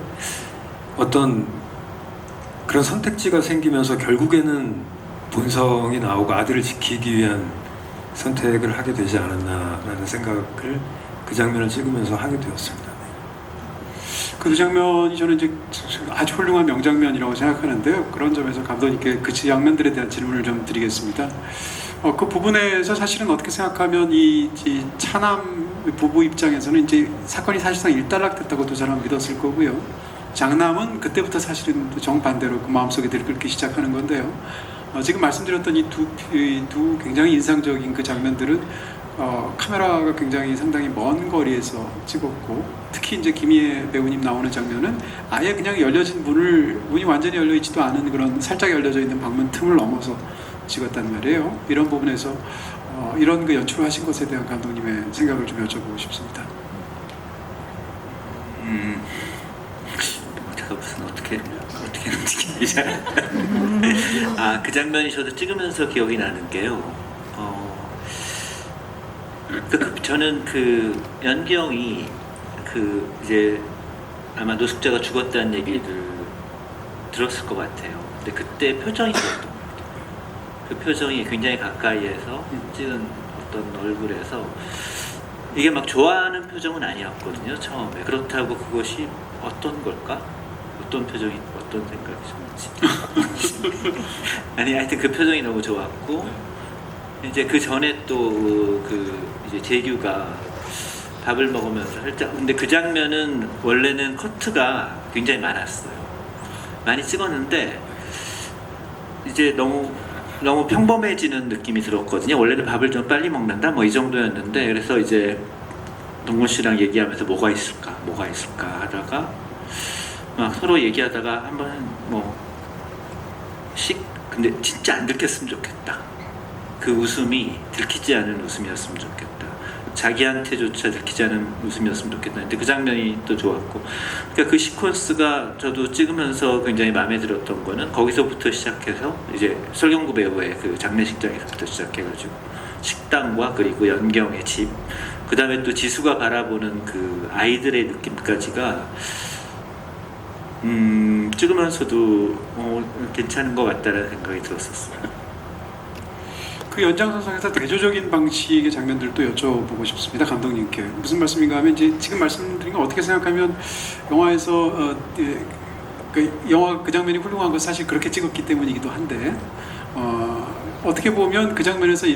어떤 그런 선택지가 생기면서 결국에는 본성이 나오고 아들을 지키기 위한 선택을 하게 되지 않았나라는 생각을 그 장면을 찍으면서 하게 되었습니다. 그 장면이 저는 이제 아주 훌륭한 명장면이라고 생각하는데요. 그런 점에서 감독님께 그 장면들에 대한 질문을 좀 드리겠습니다. 그 부분에서 사실은 어떻게 생각하면 이 차남 부부 입장에서는 이제 사건이 사실상 일단락됐다고 두 사람은 믿었을 거고요. 장남은 그때부터 사실은 정반대로 그 마음속에 들끓기 시작하는 건데요. 지금 말씀드렸던 이 두 굉장히 인상적인 그 장면들은 카메라가 굉장히 상당히 먼 거리에서 찍었고, 특히 이제 김희애 배우님 나오는 장면은 아예 그냥 열려진 문이 완전히 열려 있지도 않은 그런 살짝 열려져 있는 방문 틈을 넘어서 찍었단 말이에요. 이런 부분에서 이런 그 연출을 하신 것에 대한 감독님의 생각을 좀 여쭤보고 싶습니다. 제가 무슨 어떻게 움직이는지 잘. 그 장면이 저도 찍으면서 기억이 나는 게요. 저는 그 연경이 이제 아마 노숙자가 죽었다는 얘기를 들었을 것 같아요. 근데 그때 표정이 좋았던 것 같아요. 그 표정이 굉장히 가까이에서 찍은 어떤 얼굴에서 이게 막 좋아하는 표정은 아니었거든요, 처음에. 그렇다고 그것이 어떤 걸까? 어떤 표정이, 어떤 생각이 들었지? 아니, 하여튼 그 표정이 너무 좋았고, 이제 그 전에 또 이제 재규가 밥을 먹으면서 살짝, 근데 그 장면은 원래는 커트가 굉장히 많았어요. 많이 찍었는데 이제 너무 평범해지는 느낌이 들었거든요. 원래는 밥을 좀 빨리 먹는다 뭐 이 정도였는데, 그래서 이제 동건 씨랑 얘기하면서 뭐가 있을까 하다가 막 서로 얘기하다가 한번 근데 진짜 안 들켰으면 좋겠다. 그 웃음이 들키지 않은 웃음이었으면 좋겠다. 자기한테조차 들키지 않은 웃음이었으면 좋겠다. 근데 그 장면이 또 좋았고, 그러니까 그 시퀀스가 저도 찍으면서 굉장히 마음에 들었던 거는 거기서부터 시작해서 이제 설경구 배우의 그 장례식장에서부터 시작해가지고 식당과 그리고 연경의 집, 그 다음에 또 지수가 바라보는 그 아이들의 느낌까지가 찍으면서도 괜찮은 것 같다라는 생각이 들었었어요. 그 연장선상에서 대조적인 방식의 장면들도 여쭤보고 싶습니다, 감독님께. 무슨 말씀인가 하면, 이제 지금 말씀드린 건 어떻게 생각하면 영화에서 영화 그 장면이 훌륭한 건 사실 그렇게 찍었기 때문이기도 한데, 어떻게 보면 그 장면에서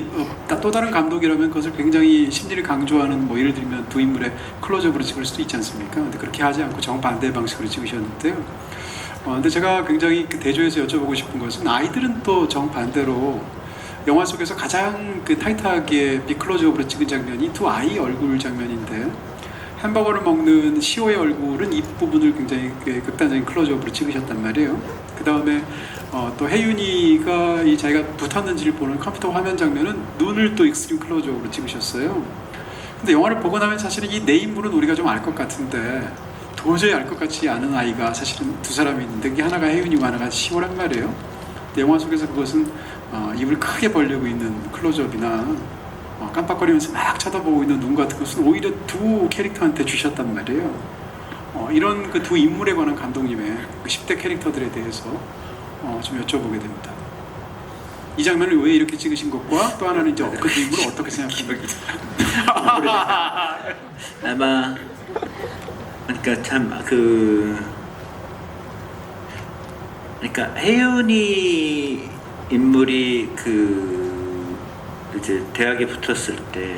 또 다른 감독이라면 그것을 굉장히 심리를 강조하는, 뭐 예를 들면 두 인물의 클로즈업으로 찍을 수도 있지 않습니까? 근데 그렇게 하지 않고 정반대의 방식으로 찍으셨는데요. 근데 제가 굉장히 그 대조에서 여쭤보고 싶은 것은, 아이들은 또 정반대로 영화 속에서 가장 그 타이트하게 빅클로즈업으로 찍은 장면이 두 아이 얼굴 장면인데, 햄버거를 먹는 시오의 얼굴은 입 부분을 굉장히 극단적인 클로즈업으로 찍으셨단 말이에요. 그 다음에 또 혜윤이가 이 자기가 붙었는지를 보는 컴퓨터 화면 장면은 눈을 또 익스트림 클로즈업으로 찍으셨어요. 근데 영화를 보고 나면 사실은 이 네 인물은 우리가 좀 알 것 같은데 도저히 알 것 같지 않은 아이가 사실은 두 사람이 있는데, 그게 하나가 혜윤이고 하나가 시오란 말이에요. 근데 영화 속에서 그것은 입을 크게 벌리고 있는 클로즈업이나 깜빡거리면서 막 쳐다보고 있는 눈 같은 것은 오히려 두 캐릭터한테 주셨단 말이에요. 이런 그 두 인물에 관한 감독님의 그 10대 캐릭터들에 대해서 좀 여쭤보게 됩니다. 이 장면을 왜 이렇게 찍으신 것과 또 하나는 이제 그 두 인물을 어떻게 생각합니까? 아마 그러니까 그러니까 혜윤이 인물이 이제 대학에 붙었을 때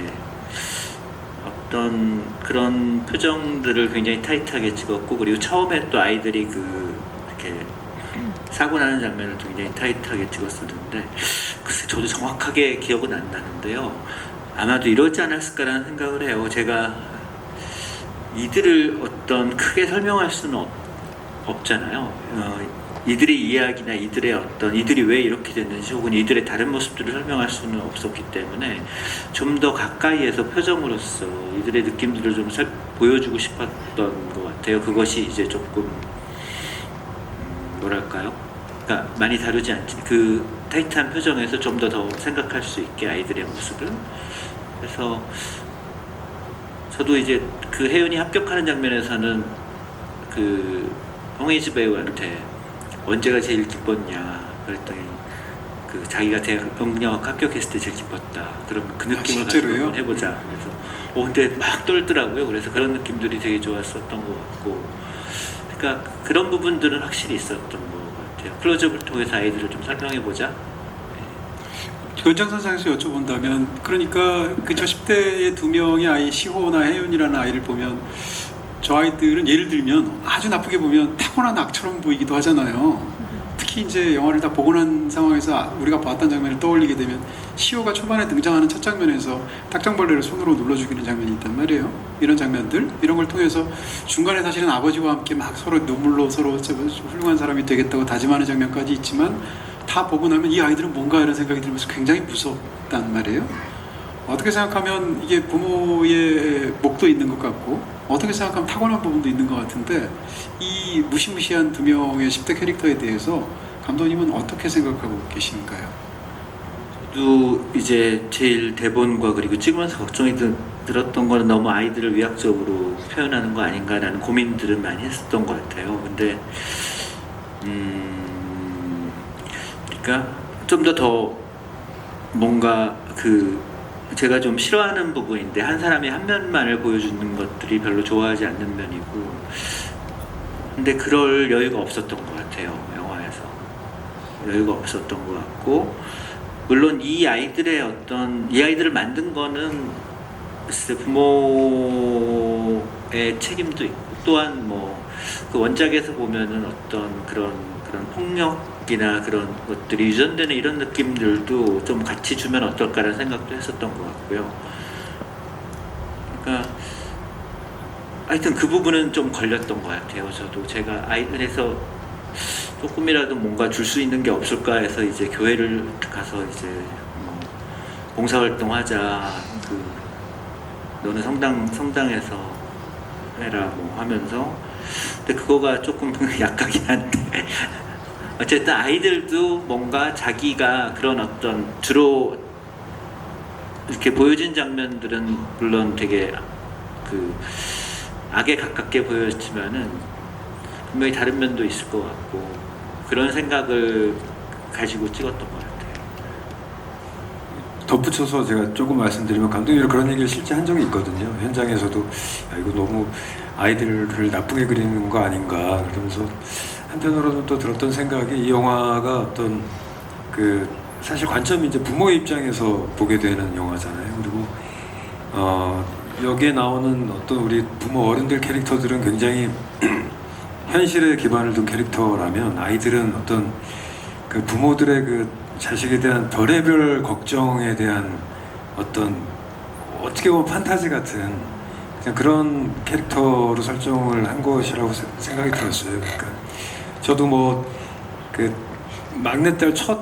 어떤 그런 표정들을 굉장히 타이트하게 찍었고, 그리고 처음에 또 아이들이 이렇게 사고 나는 장면을 굉장히 타이트하게 찍었었는데, 글쎄 저도 정확하게 기억은 안 나는데요. 아마도 이러지 않았을까라는 생각을 해요. 제가 이들을 어떤 크게 설명할 수는 없잖아요. 이들의 이야기나 이들의 어떤 이들이 왜 이렇게 됐는지 혹은 이들의 다른 모습들을 설명할 수는 없었기 때문에 좀 더 가까이에서 표정으로서 이들의 느낌들을 좀 보여주고 싶었던 것 같아요. 그것이 이제 조금 뭐랄까요? 그러니까 많이 다루지 않지 그 타이트한 표정에서 좀 더 생각할 수 있게 아이들의 모습을. 그래서 저도 이제 그 혜윤이 합격하는 장면에서는 그 홍혜지 배우한테 언제가 제일 기뻤냐 그랬더니 그 자기가 대학 응영학 합격했을 때 제일 기뻤다. 그럼 그 느낌을 가지고 진짜로요? 한번 해보자. 그래서 근데 막 떨더라고요. 그래서 그런 느낌들이 되게 좋았었던 것 같고, 그러니까 그런 부분들은 확실히 있었던 것 같아요. 클로즈업을 통해서 아이들을 좀 설명해보자. 연장선상에서 여쭤본다면, 그러니까 그 저 10대의 두 명의 아이, 시호나 혜윤이라는 아이를 보면 저 아이들은 예를 들면 아주 나쁘게 보면 타고난 악처럼 보이기도 하잖아요. 특히 이제 영화를 다 보고 난 상황에서 우리가 봤던 장면을 떠올리게 되면 시호가 초반에 등장하는 첫 장면에서 딱정벌레를 손으로 눌러주기는 장면이 있단 말이에요. 이런 장면들, 이런 걸 통해서 중간에 사실은 아버지와 함께 막 서로 눈물로 서로 훌륭한 사람이 되겠다고 다짐하는 장면까지 있지만 다 보고 나면 이 아이들은 뭔가 이런 생각이 들면서 굉장히 무섭단 말이에요. 어떻게 생각하면 이게 부모의 목도 있는 것 같고, 어떻게 생각하면 타고난 부분도 있는 것 같은데, 이 무시무시한 두 명의 10대 캐릭터에 대해서 감독님은 어떻게 생각하고 계신가요? 저도 이제 제일 대본과 그리고 찍으면서 걱정이 들었던 거는 너무 아이들을 위약적으로 표현하는 거 아닌가라는 고민들은 많이 했었던 것 같아요. 근데 그러니까 좀 더 뭔가 그 제가 좀 싫어하는 부분인데, 한 사람이 한 면만을 보여주는 것들이 별로 좋아하지 않는 면이고, 근데 그럴 여유가 없었던 것 같아요. 영화에서 여유가 없었던 것 같고, 물론 이 아이들을 만든 거는 글쎄 부모의 책임도 있고, 또한 뭐 그 원작에서 보면은 어떤 그런 폭력이나 그런 것들이 유전되는 이런 느낌들도 좀 같이 주면 어떨까라는 생각도 했었던 것 같고요. 그러니까 하여튼 그 부분은 좀 걸렸던 것 같아요. 저도 제가 아이들에서 조금이라도 뭔가 줄 수 있는 게 없을까 해서 이제 교회를 가서 이제 뭐 봉사활동하자, 너는 성당에서 해라 뭐 하면서, 근데 그거가 조금 약하긴 한데 어쨌든 아이들도 뭔가 자기가 그런 어떤 주로 이렇게 보여진 장면들은 물론 되게 그 악에 가깝게 보였지만은 분명히 다른 면도 있을 것 같고, 그런 생각을 가지고 찍었던 것 같아요. 덧붙여서 제가 조금 말씀드리면, 감독님이 그런 얘기를 실제 한 적이 있거든요. 현장에서도 야, 이거 너무 아이들을 나쁘게 그리는 거 아닌가, 그러면서 한편으로는 또 들었던 생각이, 이 영화가 어떤 그 사실 관점이 이제 부모의 입장에서 보게 되는 영화잖아요. 그리고 여기에 나오는 어떤 우리 부모 어른들 캐릭터들은 굉장히 현실에 기반을 둔 캐릭터라면, 아이들은 어떤 그 부모들의 그 자식에 대한 별의별 걱정에 대한 어떤 어떻게 보면 판타지 같은 그냥 그런 캐릭터로 설정을 한 것이라고 생각이 들었어요. 그러니까 저도 뭐 그 막내딸 첫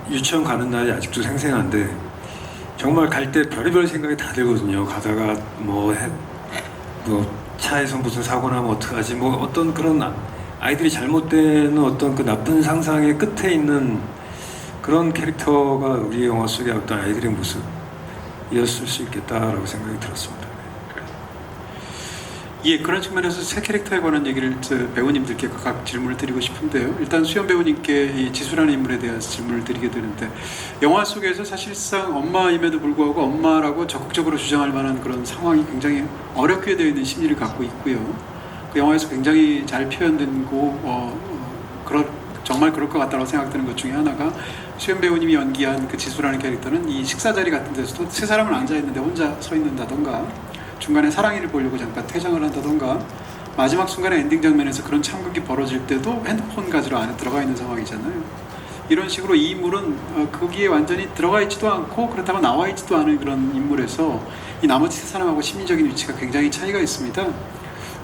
유치원 가는 날이 아직도 생생한데, 정말 갈 때 별의별 생각이 다 들거든요. 가다가 뭐 차에서 무슨 사고 나면 어떡하지, 뭐 어떤 그런 아이들이 잘못되는 어떤 그 나쁜 상상의 끝에 있는 그런 캐릭터가 우리 영화 속의 어떤 아이들의 모습이었을 수 있겠다라고 생각이 들었습니다. 예, 그런 측면에서 새 캐릭터에 관한 얘기를 배우님들께 각 질문을 드리고 싶은데요. 일단 수연 배우님께 이 지수라는 인물에 대한 질문을 드리게 되는데, 영화 속에서 사실상 엄마임에도 불구하고 엄마라고 적극적으로 주장할 만한 그런 상황이 굉장히 어렵게 되어 있는 심리를 갖고 있고요. 그 영화에서 굉장히 잘 표현되고 정말 그럴 것 같다고 생각되는 것 중에 하나가, 수연 배우님이 연기한 그 지수라는 캐릭터는 이 식사 자리 같은 데서도 세 사람은 앉아 있는데 혼자 서 있는다던가, 중간에 사랑이를 보려고 잠깐 퇴장을 한다던가, 마지막 순간에 엔딩 장면에서 그런 참극이 벌어질 때도 핸드폰 가지러 안에 들어가 있는 상황이잖아요. 이런 식으로 이 인물은 거기에 완전히 들어가 있지도 않고 그렇다고 나와 있지도 않은 그런 인물에서 이 나머지 세 사람하고 심리적인 위치가 굉장히 차이가 있습니다.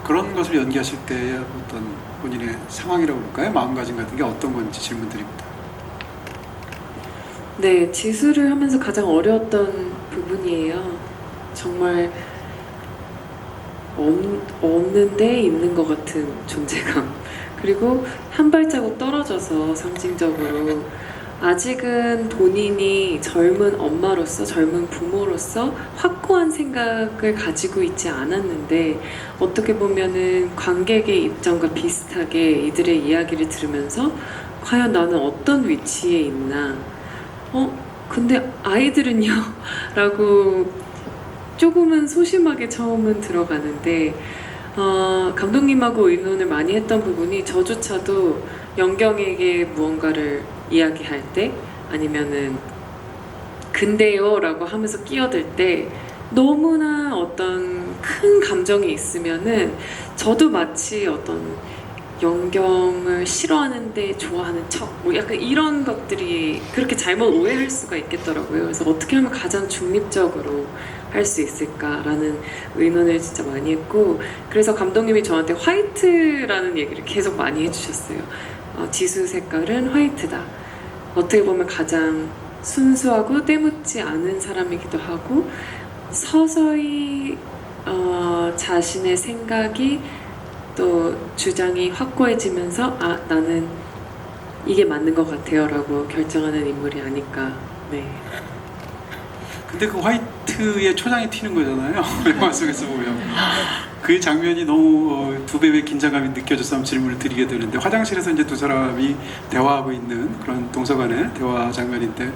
그런 것을 연기하실 때 어떤 본인의 상황이라고 볼까요? 마음가짐 같은 게 어떤 건지 질문드립니다. 네, 지수를 하면서 가장 어려웠던 부분이에요. 정말 없는데 있는 것 같은 존재감. 그리고 한 발자국 떨어져서 상징적으로 아직은 본인이 젊은 엄마로서, 젊은 부모로서 확고한 생각을 가지고 있지 않았는데 어떻게 보면은 관객의 입장과 비슷하게 이들의 이야기를 들으면서 과연 나는 어떤 위치에 있나? 근데 아이들은요? 라고 조금은 소심하게 처음은 들어가는데 감독님하고 의논을 많이 했던 부분이 저조차도 영경에게 무언가를 이야기할 때 아니면은 근데요 라고 하면서 끼어들 때 너무나 어떤 큰 감정이 있으면은 저도 마치 어떤 영경을 싫어하는데 좋아하는 척 뭐 약간 이런 것들이 그렇게 잘못 오해할 수가 있겠더라고요. 그래서 어떻게 하면 가장 중립적으로 할 수 있을까라는 의논을 진짜 많이 했고 그래서 감독님이 저한테 화이트라는 얘기를 계속 많이 해주셨어요. 지수 색깔은 화이트다. 어떻게 보면 가장 순수하고 때묻지 않은 사람이기도 하고 서서히 자신의 생각이 또 주장이 확고해지면서 나는 이게 맞는 것 같아요 라고 결정하는 인물이 아닐까. 네. 근데 그 화이트의 초장이 튀는 거잖아요. 영화 속에서 보면 그 장면이 너무 두 배의 긴장감이 느껴져서 한번 질문을 드리게 되는데 화장실에서 이제 두 사람이 대화하고 있는 그런 동서간의 대화 장면인데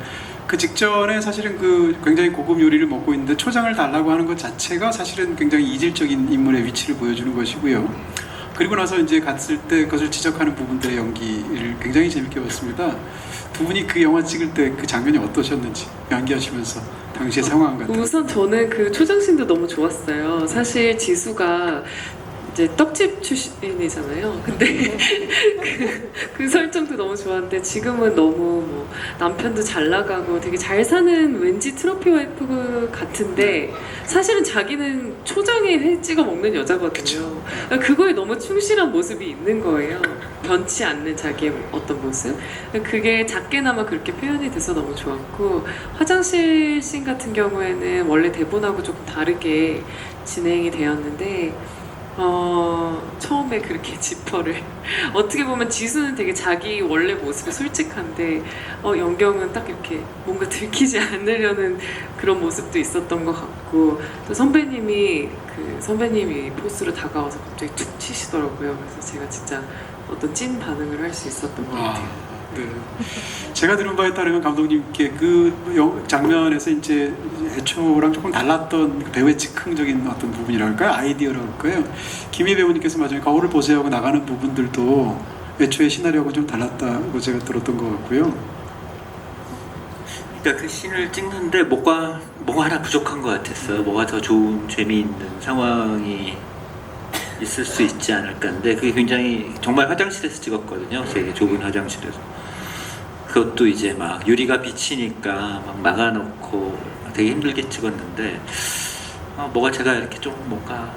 그 직전에 사실은 그 굉장히 고급 요리를 먹고 있는데 초장을 달라고 하는 것 자체가 사실은 굉장히 이질적인 인물의 위치를 보여주는 것이고요. 그리고 나서 이제 갔을 때 그것을 지적하는 부분들의 연기를 굉장히 재밌게 봤습니다. 두 분이 그 영화 찍을 때 그 장면이 어떠셨는지 연기하시면서 당시의 상황 같은. 우선 저는 그 초장신도 너무 좋았어요. 사실 지수가 이제 떡집 출신이잖아요. 근데 그 설정도 너무 좋았는데 지금은 너무 뭐 남편도 잘 나가고 되게 잘 사는 왠지 트로피 와이프 같은데 사실은 자기는 초장에 회 찍어 먹는 여자거든요. 그거에 너무 충실한 모습이 있는 거예요. 변치 않는 자기의 어떤 모습. 그게 작게나마 그렇게 표현이 돼서 너무 좋았고 화장실 씬 같은 경우에는 원래 대본하고 조금 다르게 진행이 되었는데 처음에 그렇게 지퍼를 어떻게 보면 지수는 되게 자기 원래 모습이 솔직한데 영경은 딱 이렇게 뭔가 들키지 않으려는 그런 모습도 있었던 것 같고 또 선배님이 포스로 다가와서 갑자기 툭 치시더라고요. 그래서 제가 진짜 어떤 찐 반응을 할 수 있었던 것 같아요. 네. 제가 들은 바에 따르면 감독님께 그 장면에서 이제 애초랑 조금 달랐던 그 배우의 즉흥적인 어떤 부분이랄까요? 아이디어라고 할까요? 김희 배우님께서 마지막에 거울을 보세요 하고 나가는 부분들도 애초의 시나리오하고 좀 달랐다고 제가 들었던 것 같고요. 그러니까 그 씬을 찍는데 뭐가 하나 부족한 것 같았어요. 뭐가 더 좋은 재미있는 상황이 있을 수 있지 않을까. 근데 그게 굉장히 정말 화장실에서 찍었거든요. 되게 좁은 화장실에서. 그것도 이제 막 유리가 비치니까 막 막아놓고 되게 힘들게 찍었는데 뭐가 제가 이렇게 좀 뭔가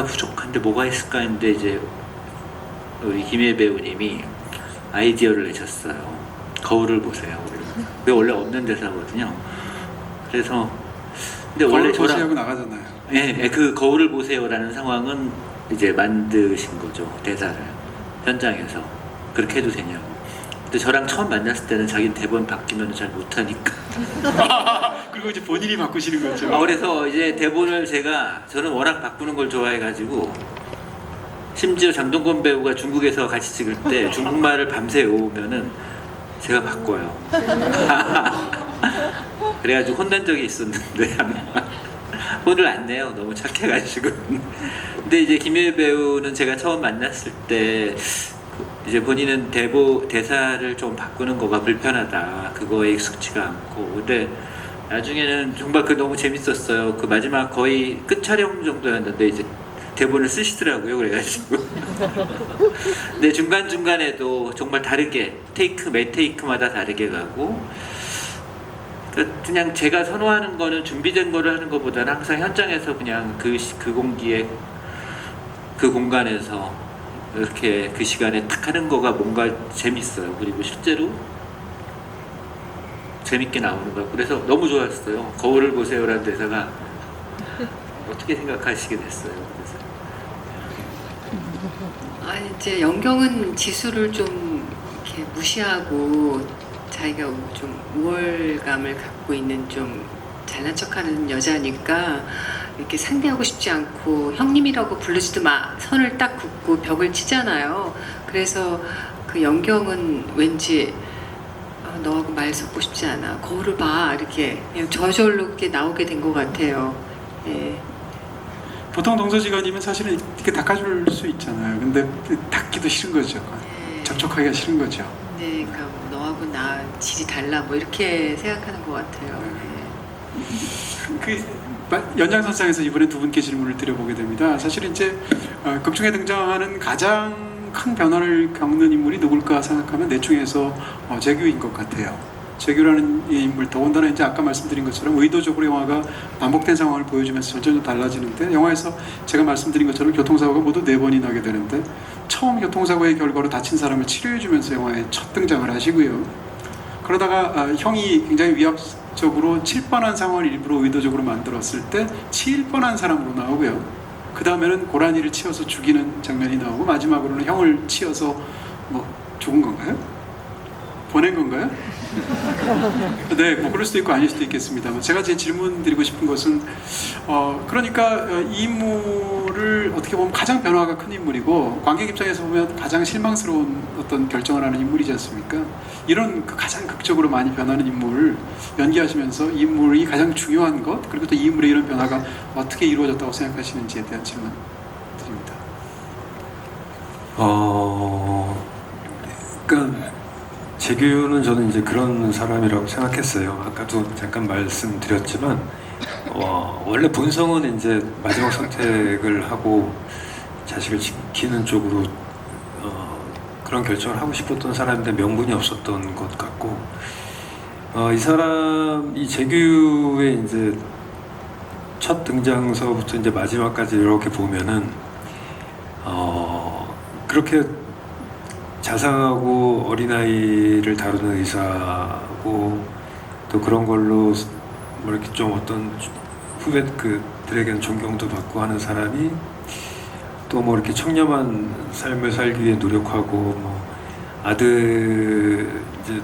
부족한데 뭐가 있을까 했는데 이제 우리 김혜 배우님이 아이디어를 내셨어요. 거울을 보세요. 그게 원래 없는 대사거든요. 그래서 근데 원래 거울을 보세요 저랑 하고 나가잖아요. 예, 그 거울을 보세요라는 상황은 이제 만드신 거죠. 대사를 현장에서 그렇게 해도 되냐고. 근데 저랑 처음 만났을 때는 자기는 대본 바뀌면 잘 못하니까 그리고 이제 본인이 바꾸시는 거죠. 그래서 이제 대본을 저는 워낙 바꾸는 걸 좋아해가지고 심지어 장동건 배우가 중국에서 같이 찍을 때 중국말을 밤새 외우면은 제가 바꿔요. 그래가지고 혼난 적이 있었는데 혼을 안 내요. 너무 착해가지고. 근데 이제 김혜 배우는 제가 처음 만났을 때 이제 본인은 대사를 좀 바꾸는 거가 불편하다. 그거에 익숙치가 않고. 근데 나중에는 정말 너무 재밌었어요. 그 마지막 거의 끝 촬영 정도였는데 이제 대본을 쓰시더라고요. 그래가지고. 근데 중간중간에도 정말 다르게 매 테이크마다 다르게 가고 그냥 제가 선호하는 거는 준비된 거를 하는 것보다는 항상 현장에서 그냥 그 공기에 그 공간에서 이렇게 그 시간에 탁 하는 거가 뭔가 재밌어요. 그리고 실제로 재밌게 나오는 거. 그래서 너무 좋았어요. 거울을 보세요라는 대사가 어떻게 생각하시게 됐어요? 그래서 아니 이제 연경은 지수를 좀 이렇게 무시하고 자기가 좀 우월감을 갖고 있는 좀 잘난 척하는 여자니까 이렇게 상대하고 싶지 않고 형님이라고 부르지도 마 선을 딱 긋고 벽을 치잖아요. 그래서 그 연경은 왠지 너하고 말 섞고 싶지 않아. 거울을 봐 이렇게 그냥 저절로 그렇게 나오게 된 것 같아요. 예. 보통 동서지간이면 사실은 이렇게 닦아줄 수 있잖아요. 근데 닦기도 싫은 거죠. 예. 접촉하기가 싫은 거죠. 네, 그러니까 뭐 너하고 나 질이 달라 뭐 이렇게 생각하는 것 같아요. 예. 연장선상에서 이번에 두 분께 질문을 드려보게 됩니다. 사실 이제 극중에 등장하는 가장 큰 변화를 겪는 인물이 누굴까 생각하면 넷 중에서 재규인 것 같아요. 재규라는 이 인물, 더군다나 이제 아까 말씀드린 것처럼 의도적으로 영화가 반복된 상황을 보여주면서 점점 달라지는데, 영화에서 제가 말씀드린 것처럼 교통사고가 모두 4번이 나게 되는데, 처음 교통사고의 결과로 다친 사람을 치료해주면서 영화에 첫 등장을 하시고요. 그러다가 형이 굉장히 위압적으로 칠 뻔한 상황을 일부러 의도적으로 만들었을 때 칠 뻔한 사람으로 나오고요. 그 다음에는 고라니를 치어서 죽이는 장면이 나오고, 마지막으로는 형을 치어서 뭐 죽은 건가요? 보낸 건가요? 네, 뭐 그럴 수도 있고 아닐 수도 있겠습니다만, 제가 제 질문 드리고 싶은 것은 그러니까 이 인물을 어떻게 보면 가장 변화가 큰 인물이고, 관객 입장에서 보면 가장 실망스러운 어떤 결정을 하는 인물이지 않습니까? 이런 그 가장 극적으로 많이 변하는 인물을 연기하시면서 이 인물이 가장 중요한 것, 그리고 또 이 인물의 이런 변화가 어떻게 이루어졌다고 생각하시는지에 대한 질문 드립니다. 그러니까 재규는 저는 이제 그런 사람이라고 생각했어요. 아까도 잠깐 말씀드렸지만 원래 본성은 이제 마지막 선택을 하고 자식을 지키는 쪽으로 그런 결정을 하고 싶었던 사람인데 명분이 없었던 것 같고, 이 재규의 이제 첫 등장서부터 이제 마지막까지 이렇게 보면은 그렇게 자상하고 어린아이를 다루는 의사고, 또 그런 걸로 뭐 이렇게 좀 어떤 후배들에게는 존경도 받고 하는 사람이 또 뭐 이렇게 청렴한 삶을 살기 위해 노력하고, 뭐 이제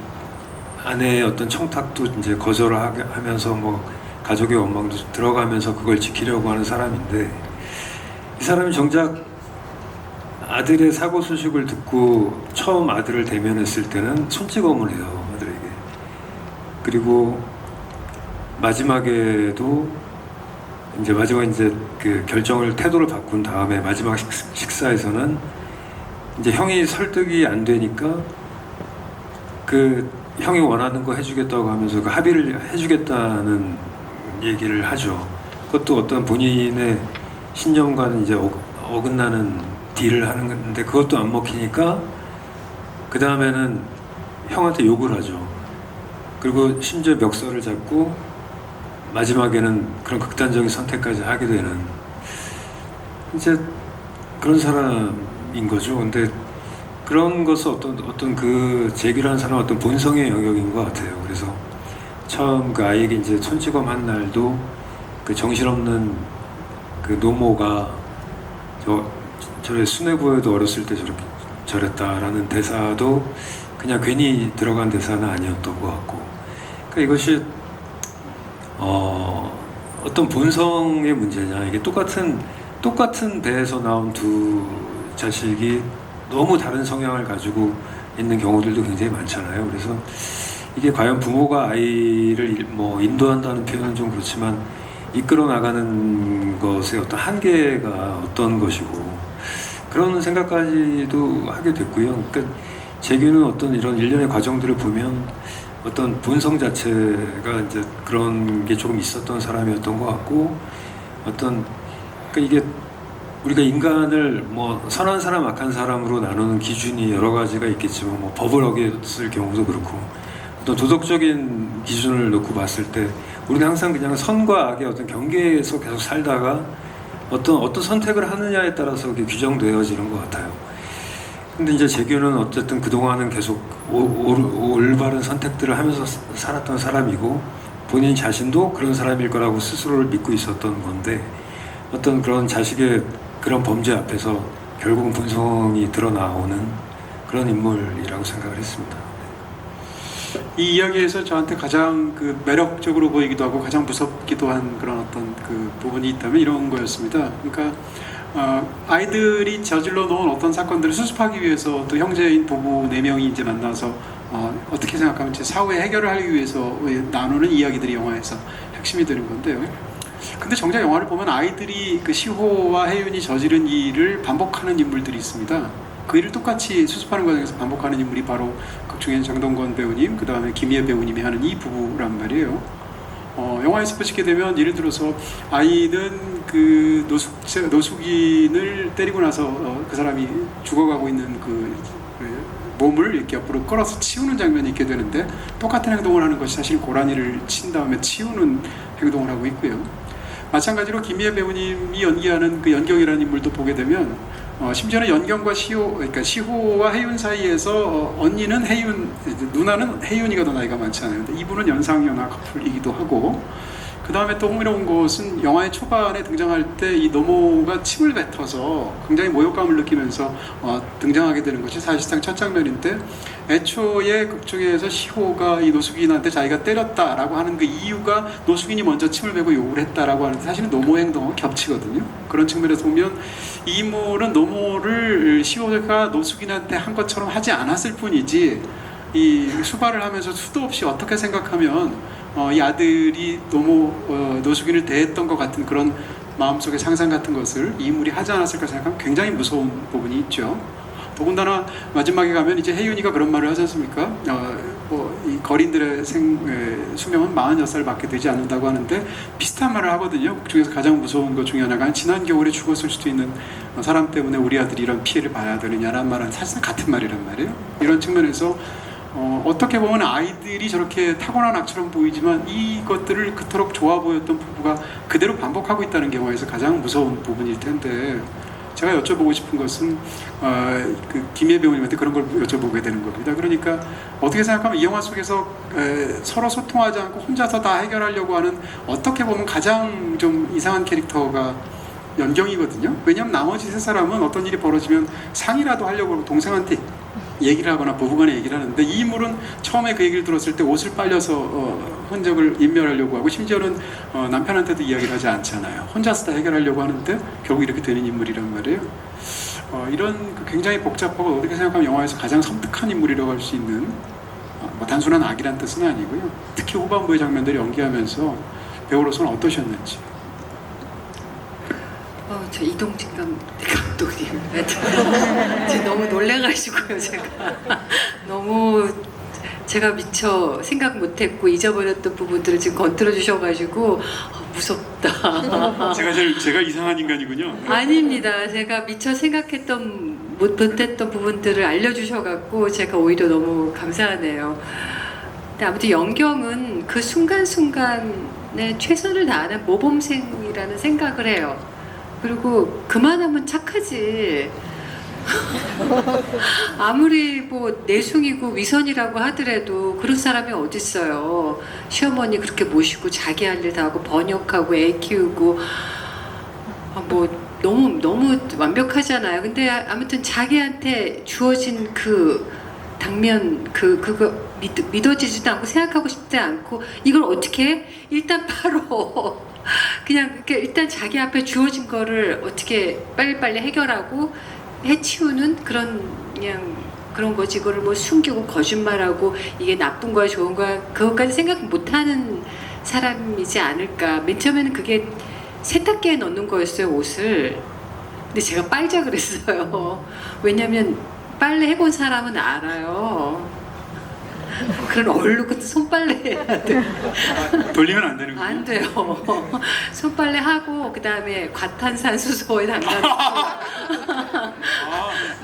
아내의 어떤 청탁도 이제 거절하면서 뭐 가족의 원망도 들어가면서 그걸 지키려고 하는 사람인데, 이 사람이 정작 아들의 사고 소식을 듣고 처음 아들을 대면했을 때는 손찌검을 해요, 아들에게. 그리고 마지막에 이제 그 태도를 바꾼 다음에 마지막 식사에서는 이제 형이 설득이 안 되니까 그 형이 원하는 거 해주겠다고 하면서 그 합의를 해주겠다는 얘기를 하죠. 그것도 어떤 본인의 신념과는 이제 어긋나는 딜을 하는 건데, 그것도 안 먹히니까 그 다음에는 형한테 욕을 하죠. 그리고 심지어 멱살을 잡고 마지막에는 그런 극단적인 선택까지 하게 되는 이제 그런 사람인 거죠. 근데 그런 것은 어떤 그 재규라는 사람은 어떤 본성의 영역인 것 같아요. 그래서 처음 그 아이에게 이제 손찌검 한 날도 그 정신없는 그 노모가 저래 순해 보여도 어렸을 때 저랬다라는 대사도 그냥 괜히 들어간 대사는 아니었던 것 같고, 그러니까 이것이 어떤 본성의 문제냐, 이게 똑같은 배에서 나온 두 자식이 너무 다른 성향을 가지고 있는 경우들도 굉장히 많잖아요. 그래서 이게 과연 부모가 아이를 뭐 인도한다는 표현은 좀 그렇지만 이끌어 나가는 것의 어떤 한계가 어떤 것이고, 그런 생각까지도 하게 됐고요. 그러니까 재규는 어떤 이런 일련의 과정들을 보면 어떤 본성 자체가 이제 그런 게 조금 있었던 사람이었던 것 같고, 그러니까 이게 우리가 인간을 뭐 선한 사람, 악한 사람으로 나누는 기준이 여러 가지가 있겠지만, 뭐 법을 어겼을 경우도 그렇고, 어떤 도덕적인 기준을 놓고 봤을 때 우리는 항상 그냥 선과 악의 어떤 경계에서 계속 살다가 어떤 선택을 하느냐에 따라서 그게 규정되어지는 것 같아요. 근데 이제 재규는 어쨌든 그동안은 계속 올바른 선택들을 하면서 살았던 사람이고 본인 자신도 그런 사람일 거라고 스스로를 믿고 있었던 건데 어떤 그런 자식의 그런 범죄 앞에서 결국은 본성이 드러나오는 그런 인물이라고 생각을 했습니다. 이 이야기에서 저한테 가장 그 매력적으로 보이기도 하고 가장 무섭기도 한 그런 어떤 그 부분이 있다면 이런 거였습니다. 그러니까 아이들이 저질러 놓은 어떤 사건들을 수습하기 위해서 또 형제인 부부 4명이 이제 만나서 어떻게 생각하면 제 사후에 해결을 하기 위해서 나누는 이야기들이 영화에서 핵심이 되는 건데요. 근데 정작 영화를 보면 아이들이 그 시호와 혜윤이 저지른 일을 반복하는 인물들이 있습니다. 그 일을 똑같이 수습하는 과정에서 반복하는 인물이 바로 극중엔 장동건 배우님, 그 다음에 김희애 배우님이 하는 이 부부란 말이에요. 영화에서 보시게 되면 예를 들어서 아이는 그 노숙인을 때리고 나서 그 사람이 죽어가고 있는 그 몸을 이렇게 옆으로 끌어서 치우는 장면이 있게 되는데 똑같은 행동을 하는 것이 사실 고라니를 친 다음에 치우는 행동을 하고 있고요. 마찬가지로 김희애 배우님이 연기하는 그 연경이라는 인물도 보게 되면 심지어는 연경과 시호, 그러니까 시호와 혜윤 사이에서 언니는 혜윤, 누나는 혜윤이가 더 나이가 많잖아요. 근데 이분은 연상연하 커플이기도 하고, 그 다음에 또 흥미로운 것은 영화의 초반에 등장할 때 이 노모가 침을 뱉어서 굉장히 모욕감을 느끼면서 등장하게 되는 것이 사실상 첫 장면인데, 애초에 극중에서 시호가 이 노숙인한테 자기가 때렸다라고 하는 그 이유가 노숙인이 먼저 침을 뱉고 욕을 했다라고 하는데 사실은 노모 행동과 겹치거든요. 그런 측면에서 보면 이 인물은 노모를 시호가 노숙인한테 한 것처럼 하지 않았을 뿐이지 이 수발을 하면서 수도 없이 어떻게 생각하면 이 아들이 노숙인을 대했던 것 같은 그런 마음속의 상상 같은 것을 이 인물이 하지 않았을까 생각하면 굉장히 무서운 부분이 있죠. 더군다나 마지막에 가면 이제 혜윤이가 그런 말을 하지 않습니까? 이 거린들의 수명은 46살밖에 되지 않는다고 하는데 비슷한 말을 하거든요. 그 중에서 가장 무서운 것 중에 하나가 지난 겨울에 죽었을 수도 있는 사람 때문에 우리 아들이 이런 피해를 봐야 되느냐라는 말은 사실상 같은 말이란 말이에요. 이런 측면에서 어떻게 보면 아이들이 저렇게 타고난 악처럼 보이지만 이것들을 그토록 좋아 보였던 부부가 그대로 반복하고 있다는 게 영화에서 가장 무서운 부분일 텐데 제가 여쭤보고 싶은 것은 그 김희애 배우님한테 그런 걸 여쭤보게 되는 겁니다. 그러니까 어떻게 생각하면 이 영화 속에서 서로 소통하지 않고 혼자서 다 해결하려고 하는 어떻게 보면 가장 좀 이상한 캐릭터가 연경이거든요. 왜냐하면 나머지 세 사람은 어떤 일이 벌어지면 상의라도 하려고 동생한테 얘기를 하거나 부부간에 얘기를 하는데 이 인물은 처음에 그 얘기를 들었을 때 옷을 빨려서 흔적을 인멸하려고 하고 심지어는 남편한테도 이야기를 하지 않잖아요. 혼자서 다 해결하려고 하는데 결국 이렇게 되는 인물이란 말이에요. 이런 굉장히 복잡하고 어떻게 생각하면 영화에서 가장 섬뜩한 인물이라고 할 수 있는 뭐 단순한 악이란 뜻은 아니고요. 특히 후반부의 장면들을 연기하면서 배우로서는 어떠셨는지. 저 이동진 감독님 너무 놀래가지고요. 제가 미처 생각 못했고 잊어버렸던 부분들을 지금 건드려 주셔가지고 무섭다. 제가 이상한 인간이군요. 아닙니다. 제가 미처 생각했던 못했던 부분들을 알려주셔갖고 제가 오히려 너무 감사하네요. 근데 아무튼 연경은 그 순간순간에 최선을 다하는 모범생이라는 생각을 해요. 그리고 그만하면 착하지. 아무리 뭐 내숭이고 위선이라고 하더라도 그런 사람이 어딨어요. 시어머니 그렇게 모시고 자기 할 일 다 하고 번역하고 애 키우고 뭐 너무 완벽하잖아요. 근데 아무튼 자기한테 주어진 그 당면 그거 믿어지지도 않고 생각하고 싶지 않고 이걸 어떻게 해? 일단 바로 그냥 이렇게 일단 자기 앞에 주어진 거를 어떻게 빨리빨리 해결하고 해치우는 그런 거지. 이거를 뭐 숨기고 거짓말하고 이게 나쁜 거야 좋은 거야 그것까지 생각 못하는 사람이지 않을까. 맨 처음에는 그게 세탁기에 넣는 거였어요, 옷을. 근데 제가 빨자 그랬어요. 왜냐면 빨래 해본 사람은 알아요. 그런 얼룩은 손빨래 해야 돼. 돌리면 안 되는 거예요? 안 돼요. 손빨래 하고 그 다음에 과탄산수소에 담가놓고.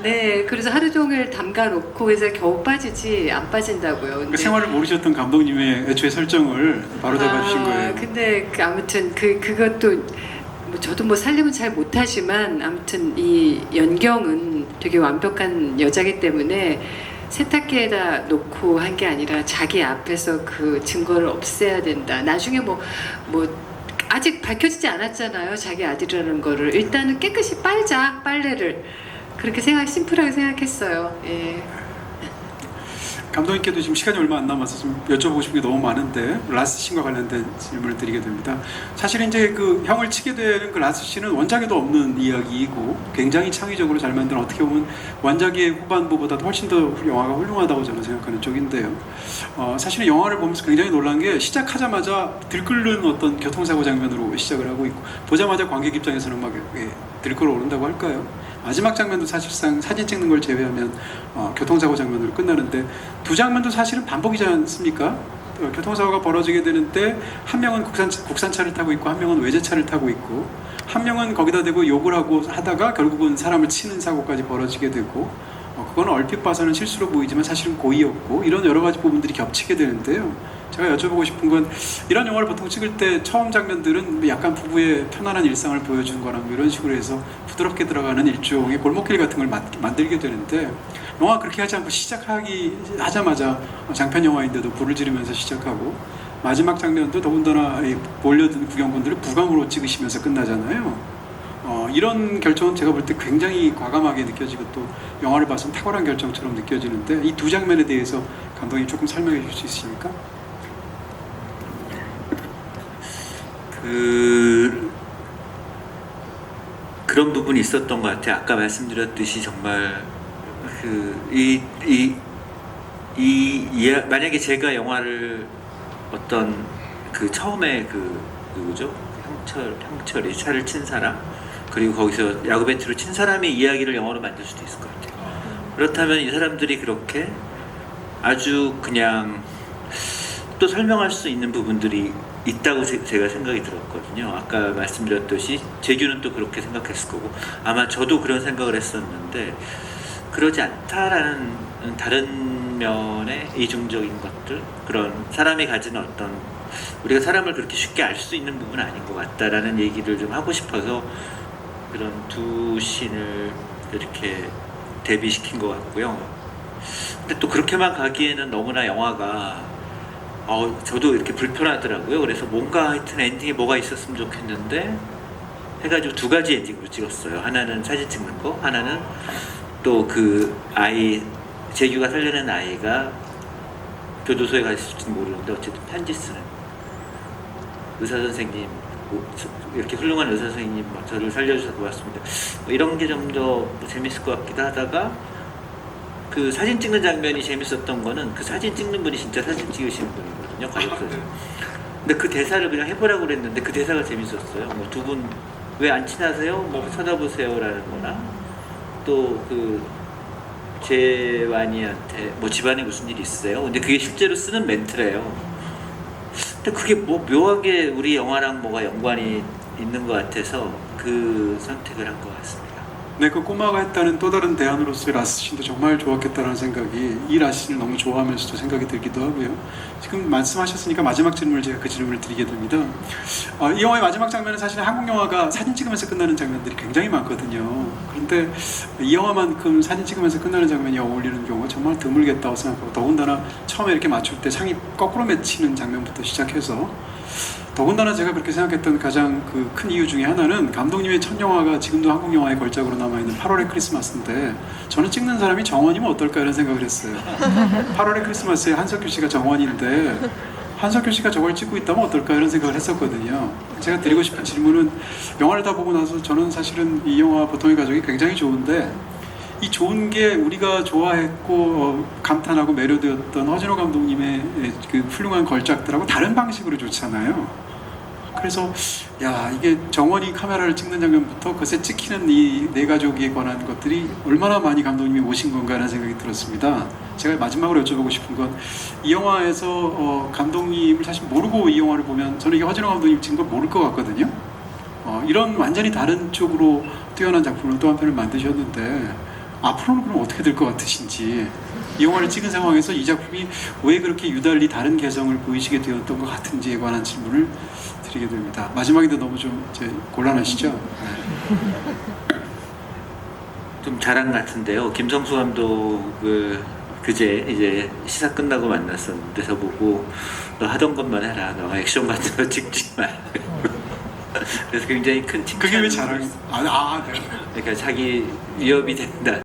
네, 그래서 하루 종일 담가놓고 그래서 겨우 빠지지 안 빠진다고요. 그 생활을 모르셨던 감독님의 애초에 설정을 바로 잡아주신 거예요. 근데 아무튼 그것도 뭐 저도 뭐 살림은 잘 못하지만 아무튼 이 연경은 되게 완벽한 여자기 때문에 세탁기에다 놓고 한 게 아니라 자기 앞에서 그 증거를 없애야 된다. 나중에 뭐 아직 밝혀지지 않았잖아요. 자기 아들이라는 거를 일단은 깨끗이 빨자, 빨래를. 그렇게 심플하게 생각했어요. 예. 감독님께도 지금 시간이 얼마 안 남아서 좀 여쭤보고 싶은 게 너무 많은데 라스 씬과 관련된 질문을 드리게 됩니다. 사실 이제 그 형을 치게 되는 그 라스 씬은 원작에도 없는 이야기이고 굉장히 창의적으로 잘 만든, 어떻게 보면 원작의 후반부보다도 훨씬 더 영화가 훌륭하다고 저는 생각하는 쪽인데요. 사실은 영화를 보면서 굉장히 놀란 게 시작하자마자 들끓는 어떤 교통사고 장면으로 시작을 하고 있고, 보자마자 관객 입장에서는 막 들끓어오른다고 할까요? 마지막 장면도 사실상 사진 찍는 걸 제외하면 교통사고 장면으로 끝나는데, 두 장면도 사실은 반복이지 않습니까? 교통사고가 벌어지게 되는데 한 명은 국산차를 타고 있고 한 명은 외제차를 타고 있고, 한 명은 거기다 대고 욕을 하고 하다가 결국은 사람을 치는 사고까지 벌어지게 되고, 그건 얼핏 봐서는 실수로 보이지만 사실은 고의였고, 이런 여러 가지 부분들이 겹치게 되는데요. 제가 여쭤보고 싶은 건, 이런 영화를 보통 찍을 때 처음 장면들은 약간 부부의 편안한 일상을 보여주는 거나 뭐 이런 식으로 해서 부드럽게 들어가는 일종의 골목길 같은 걸 만들게 되는데, 영화 그렇게 하지 않고 하자마자 장편 영화인데도 불을 지르면서 시작하고, 마지막 장면도 더군다나 몰려든 구경꾼들을 부강으로 찍으시면서 끝나잖아요. 이런 결정은 제가 볼 때 굉장히 과감하게 느껴지고 또 영화를 봐서 탁월한 결정처럼 느껴지는데, 이 두 장면에 대해서 감독님 조금 설명해 주실 수 있습니까? 그런 부분이 있었던 것 같아요. 아까 말씀드렸듯이 정말 만약에 제가 영화를 어떤 처음에 누구죠? 형철이 차를 친 사람, 그리고 거기서 야구 배트로 친 사람의 이야기를 영화로 만들 수도 있을 것 같아요. 그렇다면 이 사람들이 그렇게 아주 그냥 또 설명할 수 있는 부분들이 있다고 제가 생각이 들었거든요. 아까 말씀드렸듯이 재규는 또 그렇게 생각했을 거고, 아마 저도 그런 생각을 했었는데, 그러지 않다라는 다른 면의 이중적인 것들, 그런 사람이 가진 어떤, 우리가 사람을 그렇게 쉽게 알 수 있는 부분은 아닌 것 같다라는 얘기를 좀 하고 싶어서 그런 두 씬을 이렇게 대비시킨 것 같고요. 근데 또 그렇게만 가기에는 너무나 영화가 저도 이렇게 불편하더라고요. 그래서 뭔가 하여튼 엔딩에 뭐가 있었으면 좋겠는데 해가지고 두 가지 엔딩으로 찍었어요. 하나는 사진 찍는 거, 하나는 또 재규가 살려낸 아이가 교도소에 가 있을지 모르는데 어쨌든 편지 쓰는 의사 선생님, 이렇게 훌륭한 의사 선생님 저를 살려주셔서 고맙습니다. 이런 게 좀 더 재밌을 것 같기도 하다가, 그 사진 찍는 장면이 재밌었던 거는 그 사진 찍는 분이 진짜 사진 찍으시는 분이거든요, 과학서에서. 근데 그 대사를 그냥 해보라고 그랬는데 그 대사가 재밌었어요. 두 분 왜 안 친하세요? 쳐다보세요라는 거나, 또 재완이한테 집안에 무슨 일 있으세요? 근데 그게 실제로 쓰는 멘트래요. 근데 그게 묘하게 우리 영화랑 뭐가 연관이 있는 것 같아서 그 선택을 한 것 같습니다. 네, 그 꼬마가 했다는 또 다른 대안으로서의 라스 씬도 정말 좋았겠다는 생각이, 이 라스 씬을 너무 좋아하면서도 생각이 들기도 하고요. 지금 말씀하셨으니까 마지막 질문을 제가 그 질문을 드리게 됩니다. 이 영화의 마지막 장면은 사실 한국 영화가 사진 찍으면서 끝나는 장면들이 굉장히 많거든요. 그런데 이 영화만큼 사진 찍으면서 끝나는 장면이 어울리는 경우가 정말 드물겠다고 생각하고, 더군다나 처음에 이렇게 맞출 때 상이 거꾸로 맺히는 장면부터 시작해서, 더군다나 제가 그렇게 생각했던 가장 큰 이유 중에 하나는, 감독님의 첫 영화가 지금도 한국 영화의 걸작으로 남아있는 8월의 크리스마스인데, 저는 찍는 사람이 정원이면 어떨까 이런 생각을 했어요. 8월의 크리스마스에 한석규 씨가 정원인데 한석규 씨가 저걸 찍고 있다면 어떨까 이런 생각을 했었거든요. 제가 드리고 싶은 질문은, 영화를 다 보고 나서 저는 사실은 이 영화 보통의 가족이 굉장히 좋은데, 이 좋은 게 우리가 좋아했고 감탄하고 매료되었던 허진호 감독님의 그 훌륭한 걸작들하고 다른 방식으로 좋잖아요. 그래서 이게 정원이 카메라를 찍는 장면부터 그새 찍히는 이 네 가족에 관한 것들이 얼마나 많이 감독님이 오신 건가 하는 생각이 들었습니다. 제가 마지막으로 여쭤보고 싶은 건, 이 영화에서 감독님을 사실 모르고 이 영화를 보면 저는 이게 허진호 감독님 찍은 걸 모를 것 같거든요. 이런 완전히 다른 쪽으로 뛰어난 작품을 또 한편을 만드셨는데, 앞으로는 그럼 어떻게 될 것 같으신지, 이 영화를 찍은 상황에서 이 작품이 왜 그렇게 유달리 다른 개성을 보이시게 되었던 것 같은지에 관한 질문을 드리겠습니다. 느끼게 됩니다. 마지막인데 너무 좀 이제 곤란하시죠? 좀 자랑 같은데요. 김성수 감독을 그제 이제 시사 끝나고 만났었는데 저보고 너 하던 것만 해라. 너 액션 같은 거 찍지 마. 그래서 굉장히 큰 칭찬. 그게 왜 자랑이? 네. 그러니까 자기 위협이 된다.